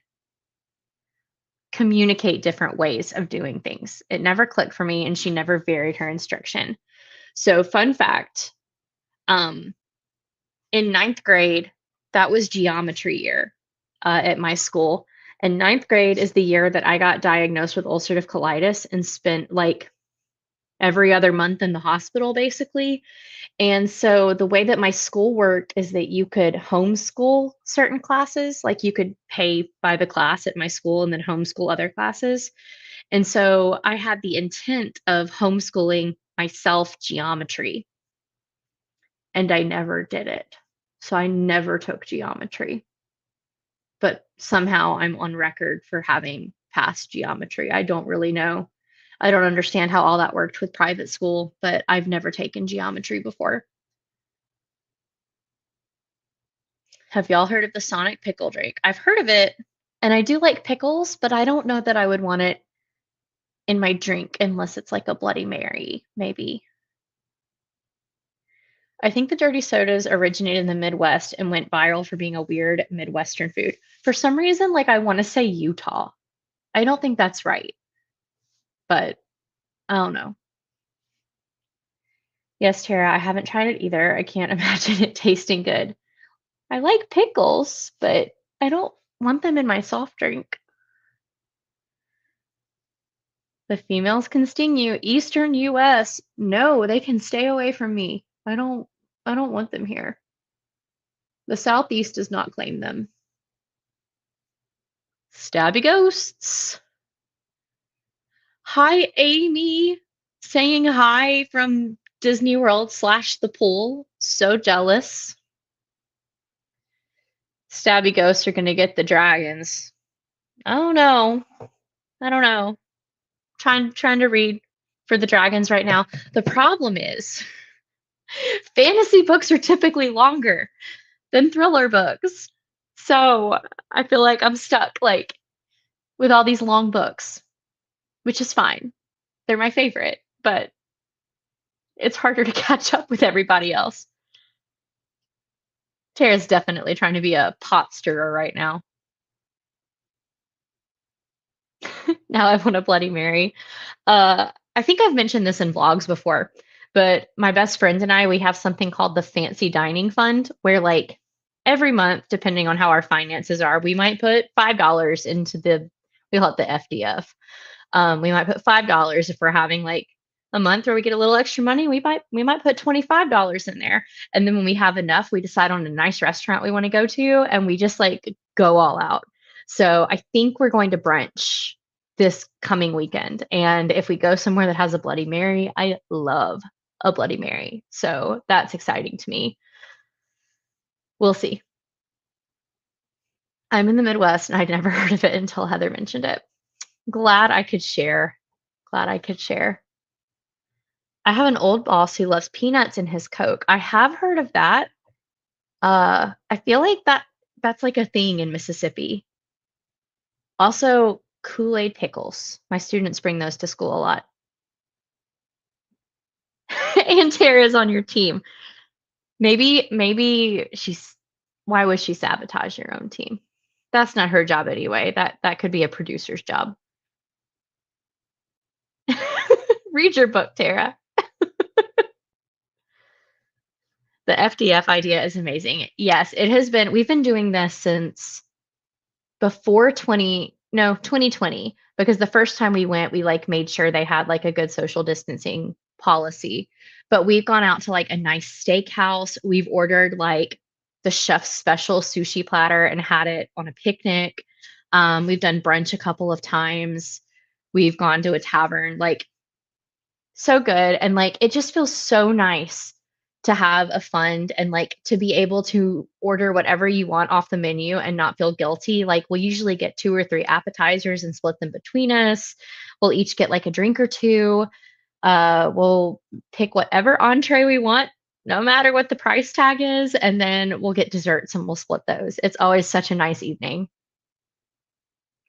S1: communicate different ways of doing things. It never clicked for me and she never varied her instruction. So, fun fact, in ninth grade, That was geometry year at my school. And ninth grade is the year that I got diagnosed with ulcerative colitis and spent like every other month in the hospital, basically. And so the way that my school worked is that you could homeschool certain classes, like you could pay by the class at my school and then homeschool other classes. And so I had the intent of homeschooling myself geometry, and I never did it. So I never took geometry, but somehow I'm on record for having passed geometry. I don't really know. I don't understand how all that worked with private school, but I've never taken geometry before. Have y'all heard of the Sonic pickle drink? I've heard of it, and I do like pickles, but I don't know that I would want it in my drink unless it's like a Bloody Mary, maybe. I think the dirty sodas originated in the Midwest and went viral for being a weird Midwestern food. For some reason, like I want to say Utah. I don't think that's right, but I don't know. Yes, Tara, I haven't tried it either. I can't imagine it tasting good. I like pickles, but I don't want them in my soft drink. The females can sting you. Eastern US, no, they can stay away from me. I don't want them here. The Southeast does not claim them. Stabby ghosts. Hi, Amy. Saying hi from Disney World slash the pool. So jealous. Stabby ghosts are gonna get the dragons. I don't know. I don't know. Trying to read for the dragons right now. The problem is fantasy books are typically longer than thriller books. So I feel like I'm stuck like with all these long books, which is fine. They're my favorite, but it's harder to catch up with everybody else. Tara's definitely trying to be a pot stirrer right now. Now I want a Bloody Mary. I think I've mentioned this in vlogs before, but my best friend and I, we have something called the Fancy Dining Fund, where like every month, depending on how our finances are, we might put $5 into we call it the FDF. We might put $5 if we're having like a month where we get a little extra money. We might put $25 in there, and then when we have enough, we decide on a nice restaurant we want to go to, and we just like go all out. So I think we're going to brunch this coming weekend, and if we go somewhere that has a Bloody Mary, I love a Bloody Mary, so that's exciting to me. We'll see. I'm in the Midwest, and I'd never heard of it until Heather mentioned it. Glad I could share. Glad I could share. I have an old boss who loves peanuts in his Coke. I have heard of that. I feel like that's like a thing in Mississippi. Also, Kool-Aid pickles. My students bring those to school a lot. And Tara's on your team. Maybe she's why would she sabotage your own team? That's not her job anyway. That could be a producer's job. Read your book, Tara. The FDF idea is amazing. Yes, it has been. We've been doing this since before 2020, because the first time we went, we like made sure they had like a good social distancing policy. But we've gone out to like a nice steakhouse. We've ordered like the chef's special sushi platter and had it on a picnic. We've done brunch a couple of times. We've gone to a tavern. Like so good. And like it just feels so nice to have a fund and like to be able to order whatever you want off the menu and not feel guilty. Like we'll usually get two or three appetizers and split them between us. We'll each get like a drink or two. We'll pick whatever entree we want, no matter what the price tag is, and then we'll get desserts and we'll split those. It's always such a nice evening.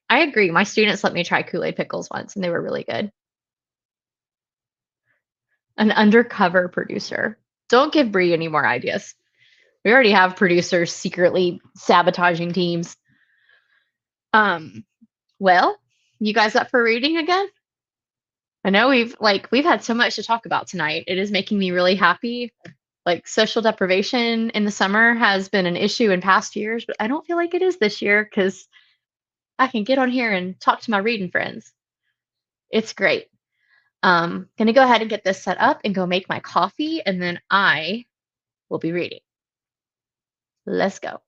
S1: I agree. My students let me try Kool-Aid pickles once and they were really good. An undercover producer. Don't give Bree any more ideas. We already have producers secretly sabotaging teams. Um, well, you guys up for reading again? I know we've had so much to talk about tonight. It is making me really happy. Like social deprivation in the summer has been an issue in past years, but I don't feel like it is this year because I can get on here and talk to my reading friends. It's great. Gonna go ahead and get this set up and go make my coffee, and then I will be reading. Let's go.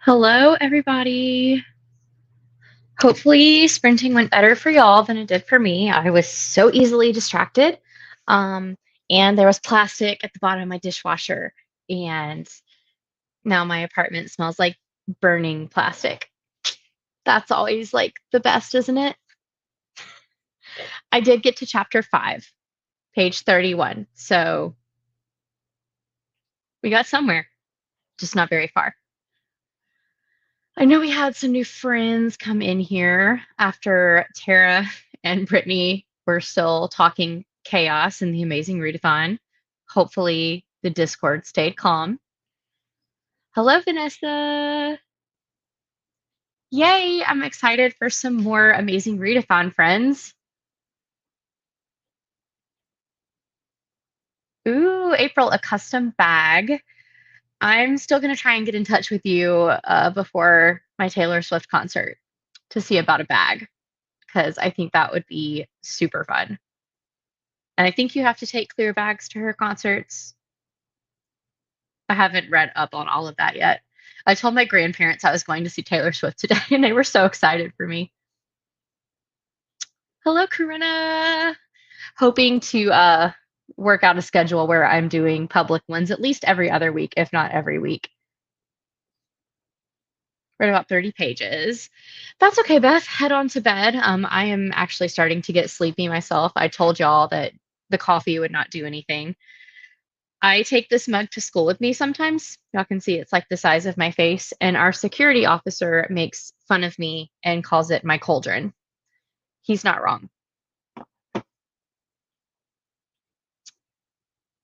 S1: Hello, everybody. Hopefully, sprinting went better for y'all than it did for me. I was so easily distracted. Um, and there was plastic at the bottom of my dishwasher, and now my apartment smells like burning plastic. That's always like the best, isn't it? I did get to chapter 5, page 31. So we got somewhere, just not very far. I know we had some new friends come in here after Tara and Brittany were still talking chaos in the Amazing Readathon. Hopefully, the Discord stayed calm. Hello, Vanessa. Yay, I'm excited for some more Amazing Readathon friends. Ooh, April, a custom bag. I'm still going to try and get in touch with you before my Taylor Swift concert to see about a bag because I think that would be super fun. And I think you have to take clear bags to her concerts. I haven't read up on all of that yet. I told my grandparents I was going to see Taylor Swift today, and they were so excited for me. Hello, Corinna. Hoping to work out a schedule where I'm doing public ones at least every other week, if not every week. Read about 30 pages. That's okay, Beth. Head on to bed. I am actually starting to get sleepy myself. I told y'all that the coffee would not do anything. I take this mug to school with me sometimes. Y'all can see it's like the size of my face. And our security officer makes fun of me and calls it my cauldron. He's not wrong.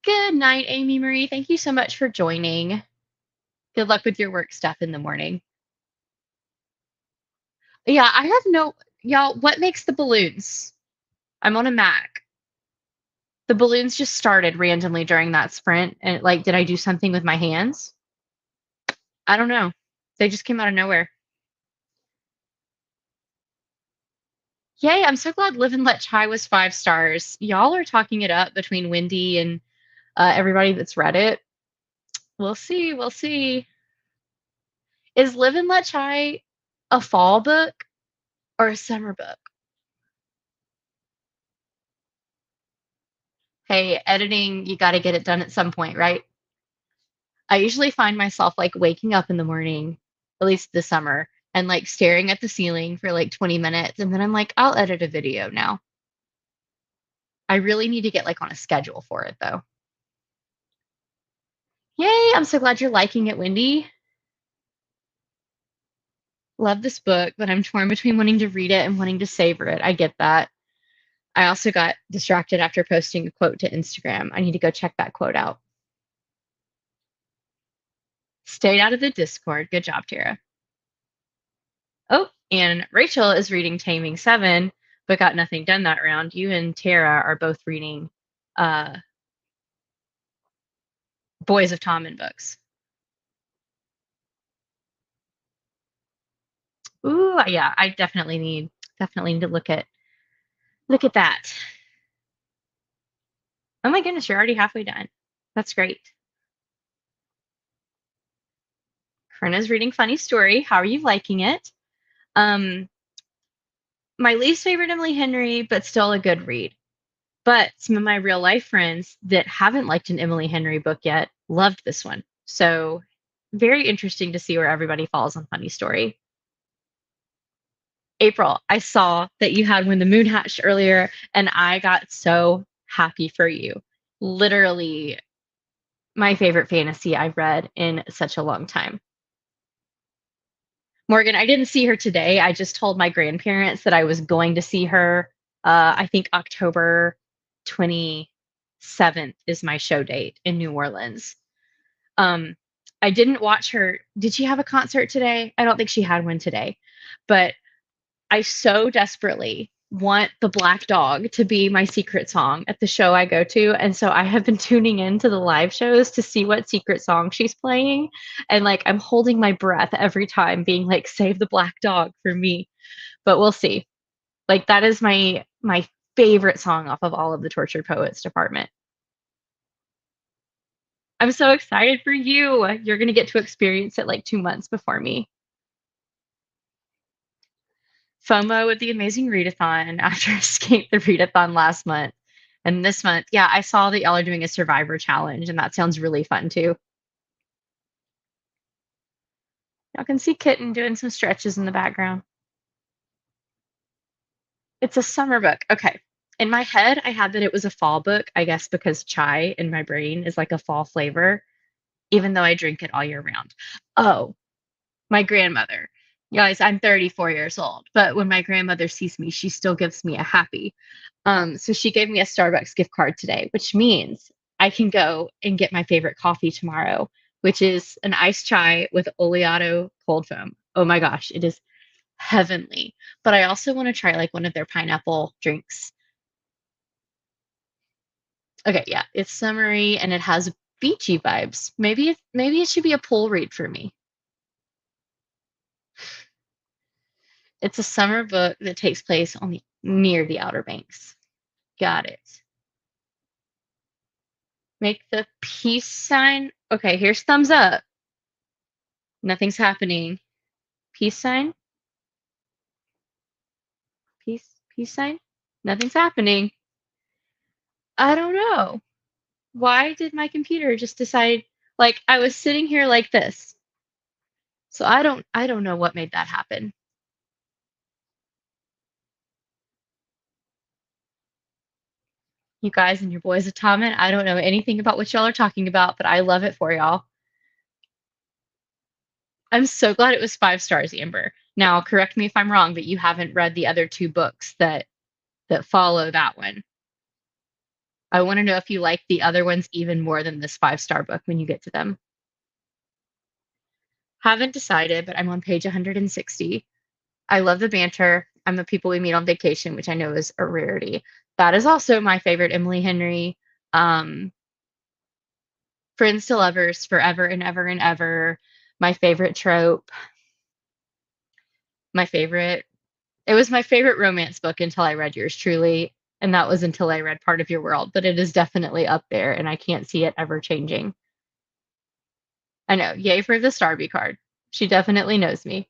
S1: Good night, Amy Marie. Thank you so much for joining. Good luck with your work stuff in the morning. Yeah, I have no, y'all, what makes the balloons? I'm on a Mac. The balloons just started randomly during that sprint. And like, did I do something with my hands? I don't know. They just came out of nowhere. Yay, I'm so glad Live and Let Chai was 5 stars. Y'all are talking it up between Wendy and everybody that's read it. We'll see. We'll see. Is Live and Let Chai a fall book or a summer book? Hey, editing, you got to get it done at some point, right? I usually find myself like waking up in the morning, at least this summer, and like staring at the ceiling for like 20 minutes. And then I'm like, I'll edit a video now. I really need to get like on a schedule for it though. Yay, I'm so glad you're liking it, Wendy. Love this book, but I'm torn between wanting to read it and wanting to savor it. I get that. I also got distracted after posting a quote to Instagram. I need to go check that quote out. Stayed out of the Discord. Good job, Tara. Oh, and Rachel is reading Taming 7, but got nothing done that round. You and Tara are both reading uh, Boys of Tommen books. Ooh, yeah, I definitely need to look at that. Oh my goodness, you're already halfway done. That's great. Corinna's reading Funny Story. How are you liking it? Um, my least favorite Emily Henry, but still a good read. But some of my real life friends that haven't liked an Emily Henry book yet loved this one. So very interesting to see where everybody falls on Funny Story. April, I saw that you had When the Moon Hatched earlier, and I got so happy for you. Literally my favorite fantasy I've read in such a long time. Morgan, I didn't see her today. I just told my grandparents that I was going to see her. I think October 27th is my show date in New Orleans. Um, I didn't watch her. Did she have a concert today? I don't think she had one today, but I so desperately want the Black Dog to be my secret song at the show I go to. And so I have been tuning into the live shows to see what secret song she's playing. And like I'm holding my breath every time, being like, save the Black Dog for me. But we'll see. Like that is my favorite song off of all of the Tortured Poets department. I'm so excited for you. You're gonna get to experience it like 2 months before me. FOMO with the amazing readathon after Escape the Readathon last month. And this month, yeah, I saw that y'all are doing a Survivor challenge, and that sounds really fun too. Y'all can see Kitten doing some stretches in the background. It's a summer book. Okay. In my head, I had that it was a fall book, I guess because chai in my brain is like a fall flavor, even though I drink it all year round. Oh, my grandmother. Guys, I'm 34 years old, but when my grandmother sees me, she still gives me a happy. So she gave me a Starbucks gift card today, which means I can go and get my favorite coffee tomorrow, which is an iced chai with oleato cold foam. Oh my gosh, it is heavenly. But I also want to try like one of their pineapple drinks. Okay, yeah, it's summery and it has beachy vibes. Maybe it should be a pool read for me. It's a summer book that takes place on the near the Outer Banks. Got it. Make the peace sign. Okay, here's thumbs up. Nothing's happening. Peace sign? Peace sign? Nothing's happening. I don't know. Why did my computer just decide like I was sitting here like this? So I don't know what made that happen. You guys and your boys Atomin, I don't know anything about what y'all are talking about, but I love it for y'all. I'm so glad it was 5 stars, Amber. Now, correct me if I'm wrong, but you haven't read the other two books that follow that one. I want to know if you like the other ones even more than this 5 star book when you get to them. Haven't decided, but I'm on page 160. I love the banter. I'm the people we meet on vacation, which I know is a rarity. That is also my favorite Emily Henry. Um, Friends to lovers, forever and ever and ever. My favorite trope. My favorite. It was my favorite romance book until I read yours truly. And that was until I read Part of Your World, but it is definitely up there and I can't see it ever changing. I know. Yay for the Starby card. She definitely knows me.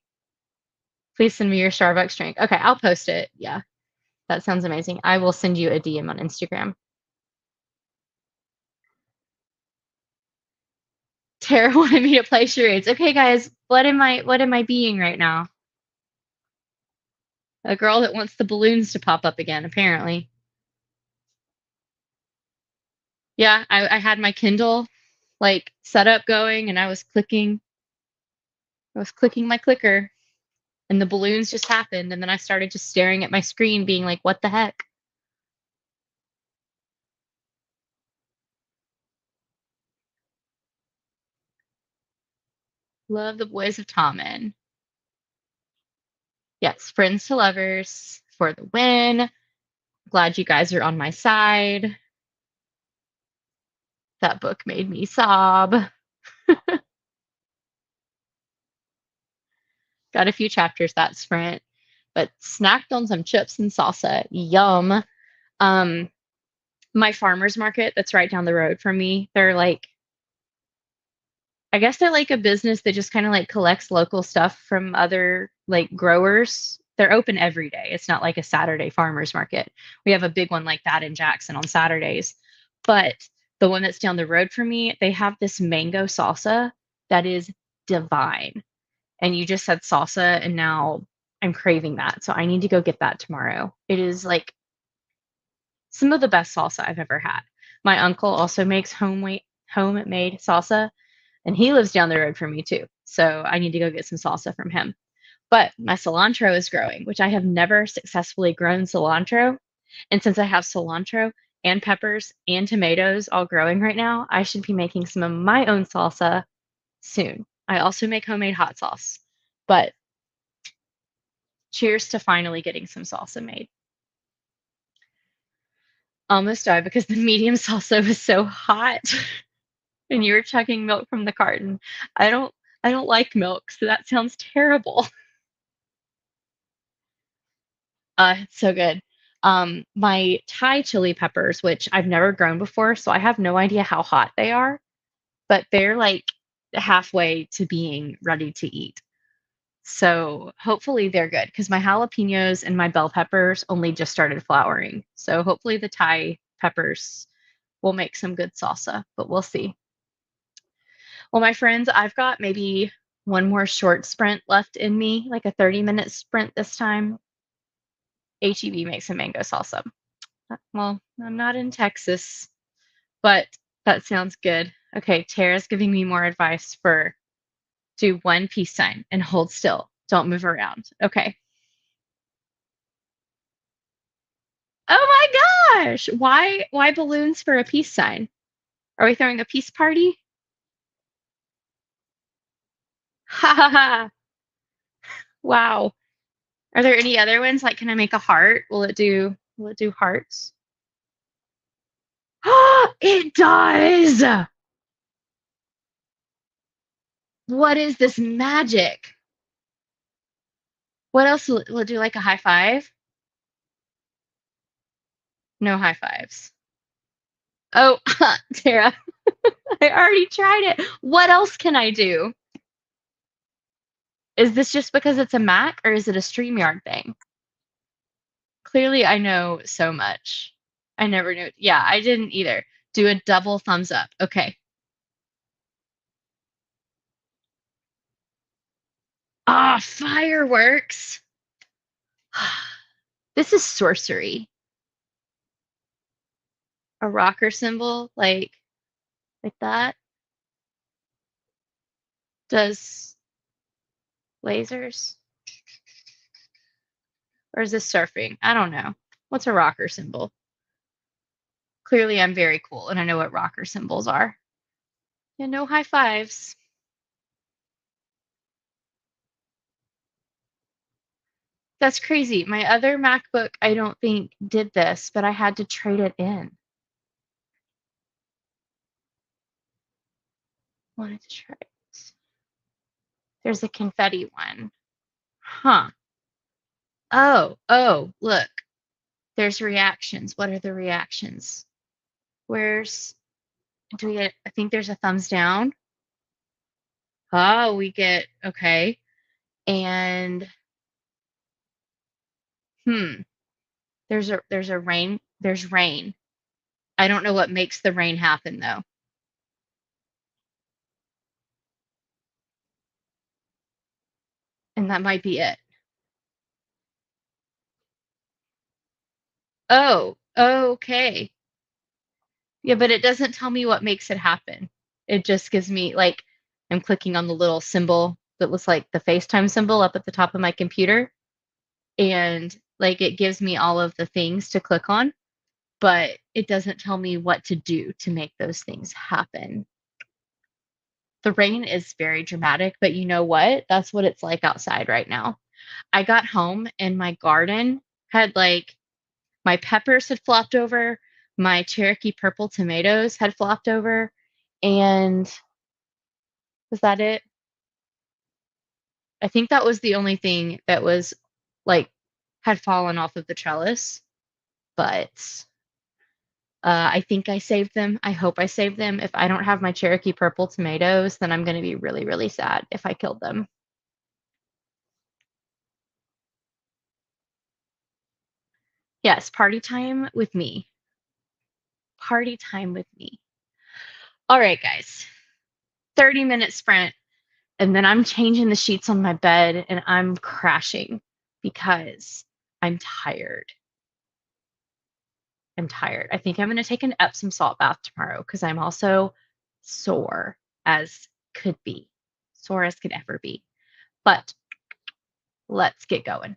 S1: Please send me your Starbucks drink. Okay, I'll post it. Yeah, that sounds amazing. I will send you a DM on Instagram. Tara wanted me to play charades. Okay, guys, what am I being right now? A girl that wants the balloons to pop up again, apparently. Yeah, I had my Kindle like set up going and I was clicking my clicker and the balloons just happened and then I started just staring at my screen being like, what the heck? Love the boys of Tommen. Yes, friends to lovers for the win. Glad you guys are on my side. That book made me sob. Got a few chapters that sprint, but snacked on some chips and salsa. Yum. Um, my farmer's market that's right down the road from me, they're like, I guess they're like a business that just kind of like collects local stuff from other like growers. They're open every day. It's not like a Saturday farmer's market. We have a big one like that in Jackson on Saturdays. But the one that's down the road from me, they have this mango salsa that is divine. And you just said salsa, and now I'm craving that. So I need to go get that tomorrow. It is like some of the best salsa I've ever had. My uncle also makes homemade salsa, and he lives down the road from me too. So I need to go get some salsa from him. But my cilantro is growing, which I have never successfully grown cilantro. And since I have cilantro and peppers and tomatoes all growing right now, I should be making some of my own salsa soon. I also make homemade hot sauce. But cheers to finally getting some salsa made. Almost died because the medium salsa was so hot and you were chugging milk from the carton. I don't I don't like milk, so that sounds terrible. It's so good. My Thai chili peppers, which I've never grown before, so I have no idea how hot they are, but they're like halfway to being ready to eat. So hopefully they're good because my jalapenos and my bell peppers only just started flowering. So hopefully the Thai peppers will make some good salsa, but we'll see. Well, my friends, I've got maybe one more short sprint left in me, like a 30-minute sprint this time. HEB makes a mango salsa. Well, I'm not in Texas, but that sounds good. Okay, Tara's giving me more advice for do one peace sign and hold still. Don't move around. Okay. Oh my gosh. Why balloons for a peace sign? Are we throwing a peace party? Ha ha ha. Wow. Are there any other ones? Like, can I make a heart? Will it do hearts? It does. What is this magic? What else will it do? Like a high five? No high fives. Oh, Tara, I already tried it. What else can I do? Is this just because it's a Mac or is it a StreamYard thing? Clearly, I know so much. I never knew. Yeah, I didn't either. Do a double thumbs up. Okay. Ah, fireworks. This is sorcery. A rocker symbol like that does lasers, or is this surfing? I don't know. What's a rocker symbol? Clearly, I'm very cool and I know what rocker symbols are. Yeah, no high fives. That's crazy. My other MacBook, I don't think did this, but I had to trade it in. Wanted to try it. There's a confetti one. Huh. Oh, look. There's reactions. What are the reactions? Where's do we get I think there's a thumbs down. Oh, we get okay. And hmm, there's a rain. There's rain. I don't know what makes the rain happen though. And that might be it. Oh, okay. Yeah, but it doesn't tell me what makes it happen. It just gives me like I'm clicking on the little symbol that looks like the FaceTime symbol up at the top of my computer, and like it gives me all of the things to click on, but it doesn't tell me what to do to make those things happen. The rain is very dramatic, but you know what? That's what it's like outside right now. I got home and my garden had like my peppers had flopped over, my Cherokee purple tomatoes had flopped over, and was that it? I think that was the only thing that was like had fallen off of the trellis, but I think I saved them. I hope I saved them. If I don't have my Cherokee purple tomatoes, then I'm going to be really, really sad if I killed them. Yes, party time with me. Party time with me. All right, guys. 30-minute sprint. And then I'm changing the sheets on my bed and I'm crashing because I'm tired. I'm tired. I think I'm going to take an Epsom salt bath tomorrow because I'm also sore as could be, sore as could ever be. But let's get going.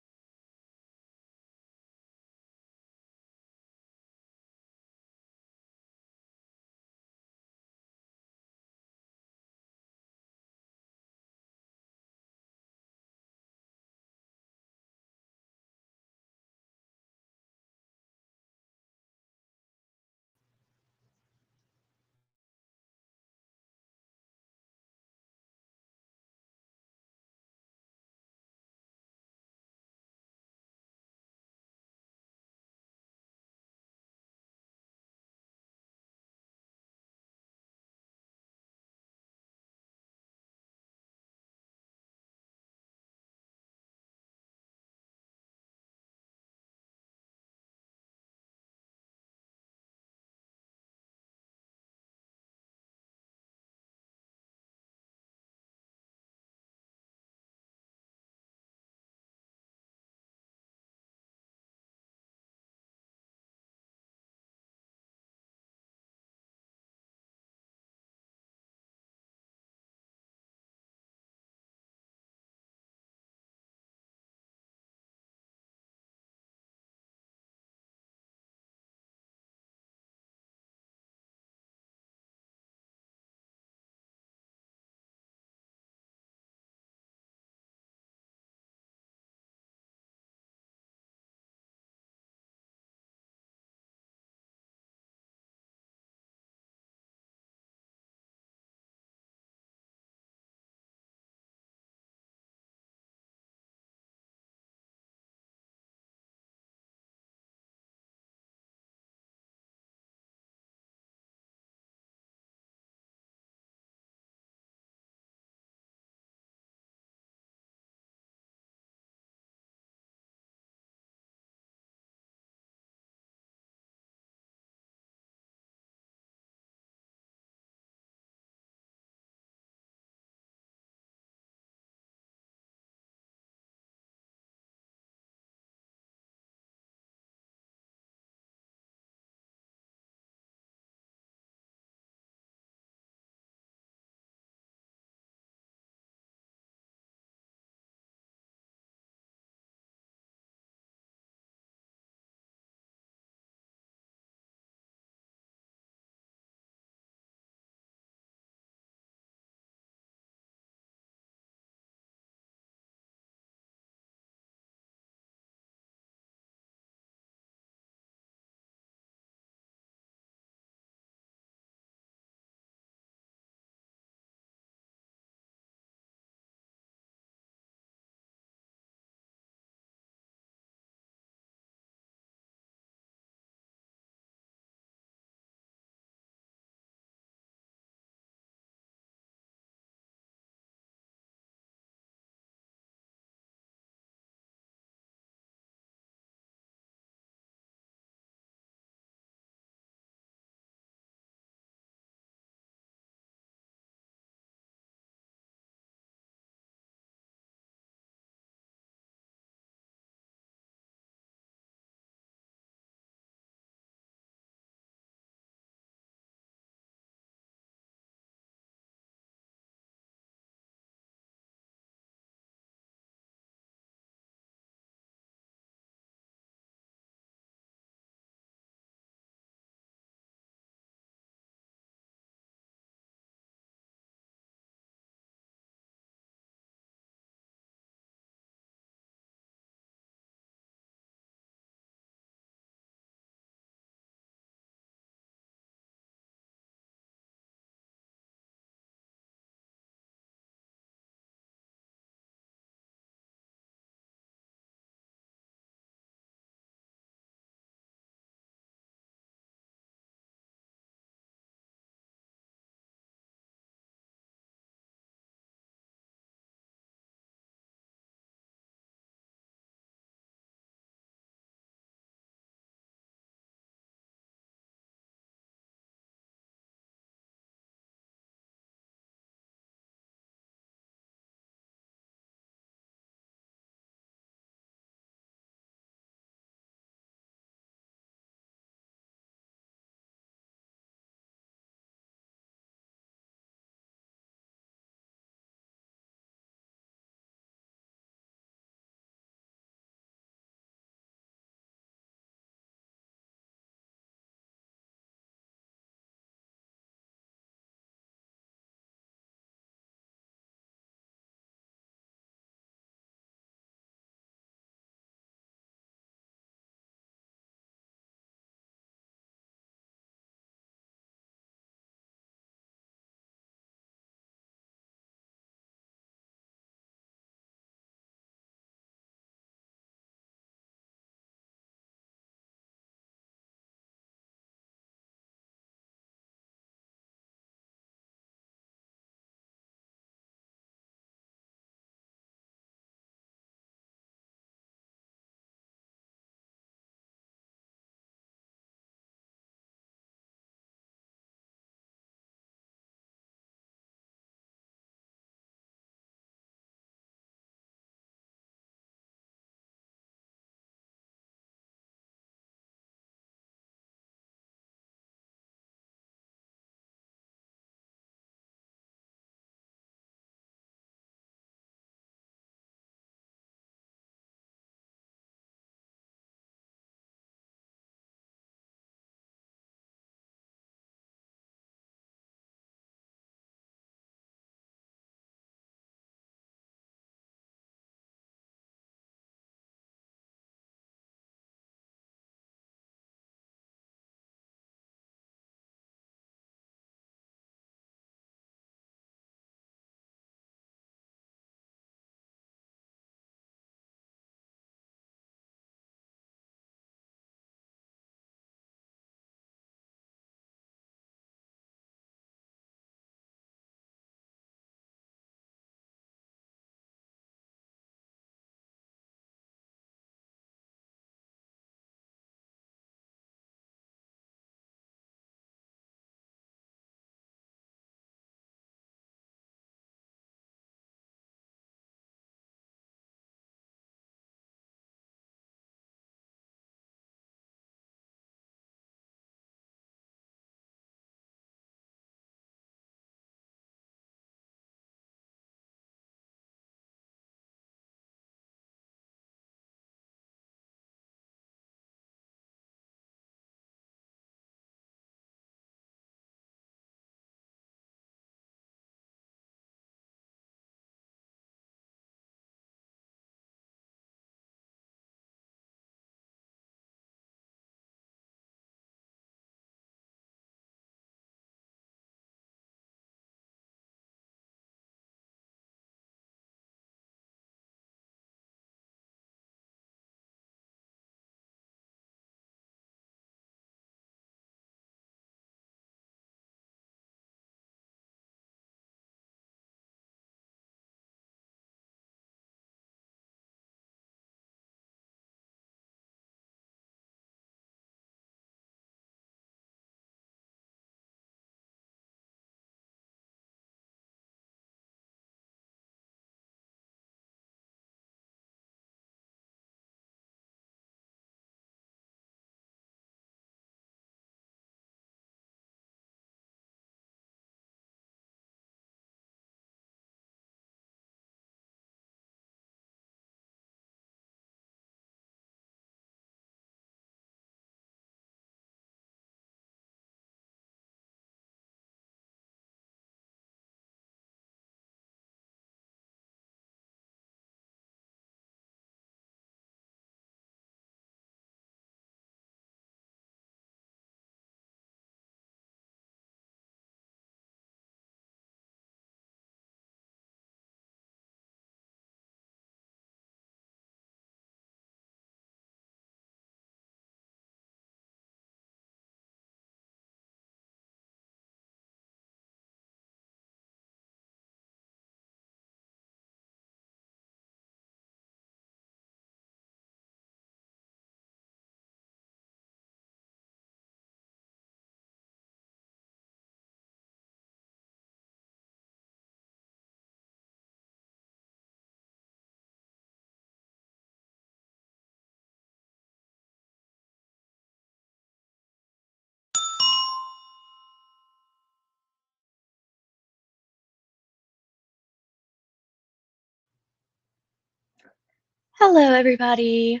S1: Hello, everybody.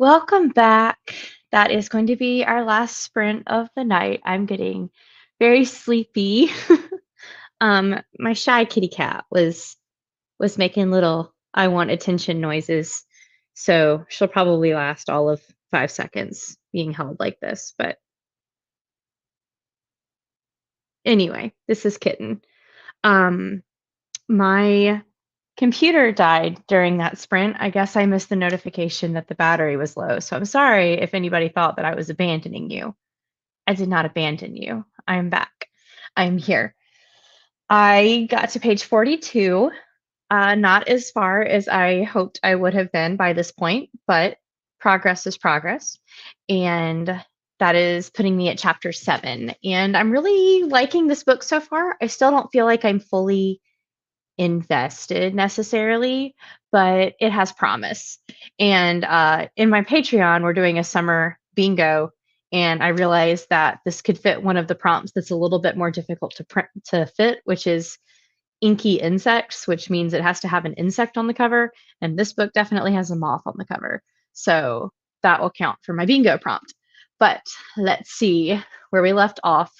S1: Welcome back. That is going to be our last sprint of the night. I'm getting very sleepy. My shy kitty cat was making little I want attention noises, so she'll probably last all of 5 seconds being held like this. But anyway, this is Kitten. Um, my computer died during that sprint. I guess I missed the notification that the battery was low. So I'm sorry if anybody thought that I was abandoning you. I did not abandon you. I am back. I am here. I got to page 42, not as far as I hoped I would have been by this point, but progress is progress. And that is putting me at chapter 7. And I'm really liking this book so far. I still don't feel like I'm fully invested necessarily, but it has promise. And in my Patreon, we're doing a summer bingo, and I realized that this could fit one of the prompts that's a little bit more difficult to print to fit, which is inky insects, which means it has to have an insect on the cover. And this book definitely has a moth on the cover. So that will count for my bingo prompt. But let's see where we left off.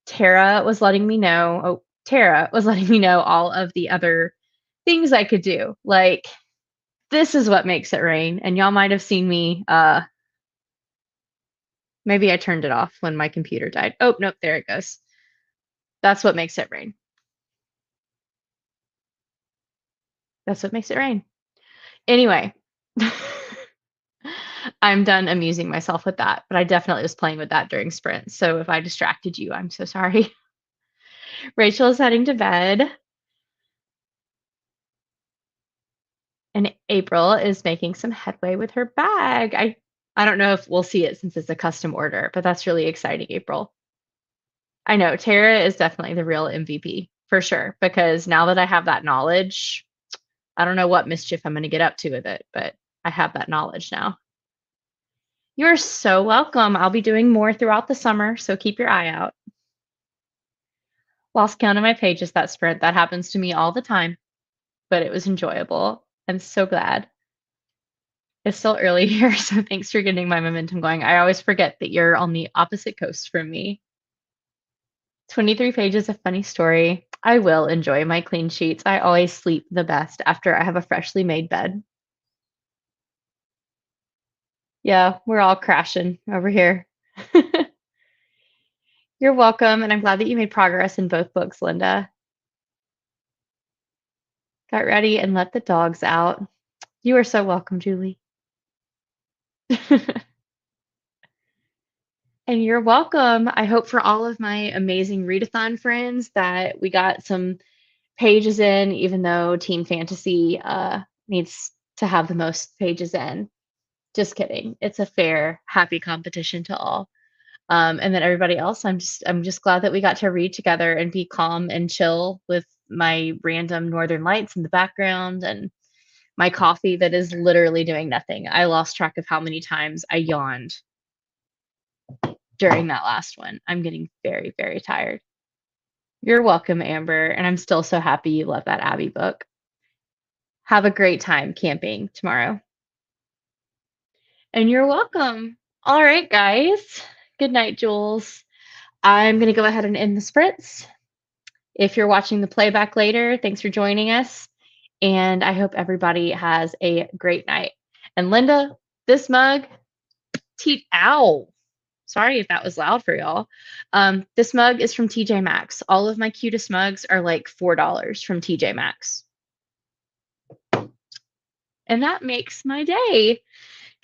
S1: Tara was letting me know all of the other things I could do. Like, this is what makes it rain. And y'all might have seen me, maybe I turned it off when my computer died. Oh, nope, there it goes. That's what makes it rain. That's what makes it rain. Anyway, I'm done amusing myself with that, but I definitely was playing with that during sprints. So if I distracted you, I'm so sorry. Rachel is heading to bed. And April is making some headway with her bag. I don't know if we'll see it since it's a custom order, but that's really exciting, April. I know Tara is definitely the real MVP for sure, because now that I have that knowledge, I don't know what mischief I'm going to get up to with it, but I have that knowledge now. You're so welcome. I'll be doing more throughout the summer, so keep your eye out. Lost count of my pages that sprint. That happens to me all the time, but it was enjoyable. I'm so glad. It's still early here, so thanks for getting my momentum going. I always forget that you're on the opposite coast from me. 23 pages of funny story. I will enjoy my clean sheets. I always sleep the best after I have a freshly made bed. Yeah, we're all crashing over here. You're welcome, and I'm glad that you made progress in both books, Linda. Got ready and let the dogs out. You are so welcome, Julie. And you're welcome. I hope for all of my amazing readathon friends that we got some pages in, even though Team Fantasy needs to have the most pages in. Just kidding. It's a fair, happy competition to all. And then everybody else, I'm just glad that we got to read together and be calm and chill with my random northern lights in the background and my coffee that is literally doing nothing. I lost track of how many times I yawned during that last one. I'm getting very, very tired. You're welcome, Amber, and I'm still so happy you love that Abby book. Have a great time camping tomorrow. And you're welcome. All right, guys. Good night, Jules. I'm going to go ahead and end the spritz. If you're watching the playback later, thanks for joining us. And I hope everybody has a great night. And Linda, this mug, ow. Sorry if that was loud for y'all. This mug is from TJ Maxx. All of my cutest mugs are like $4 from TJ Maxx. And that makes my day.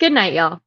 S1: Good night, y'all.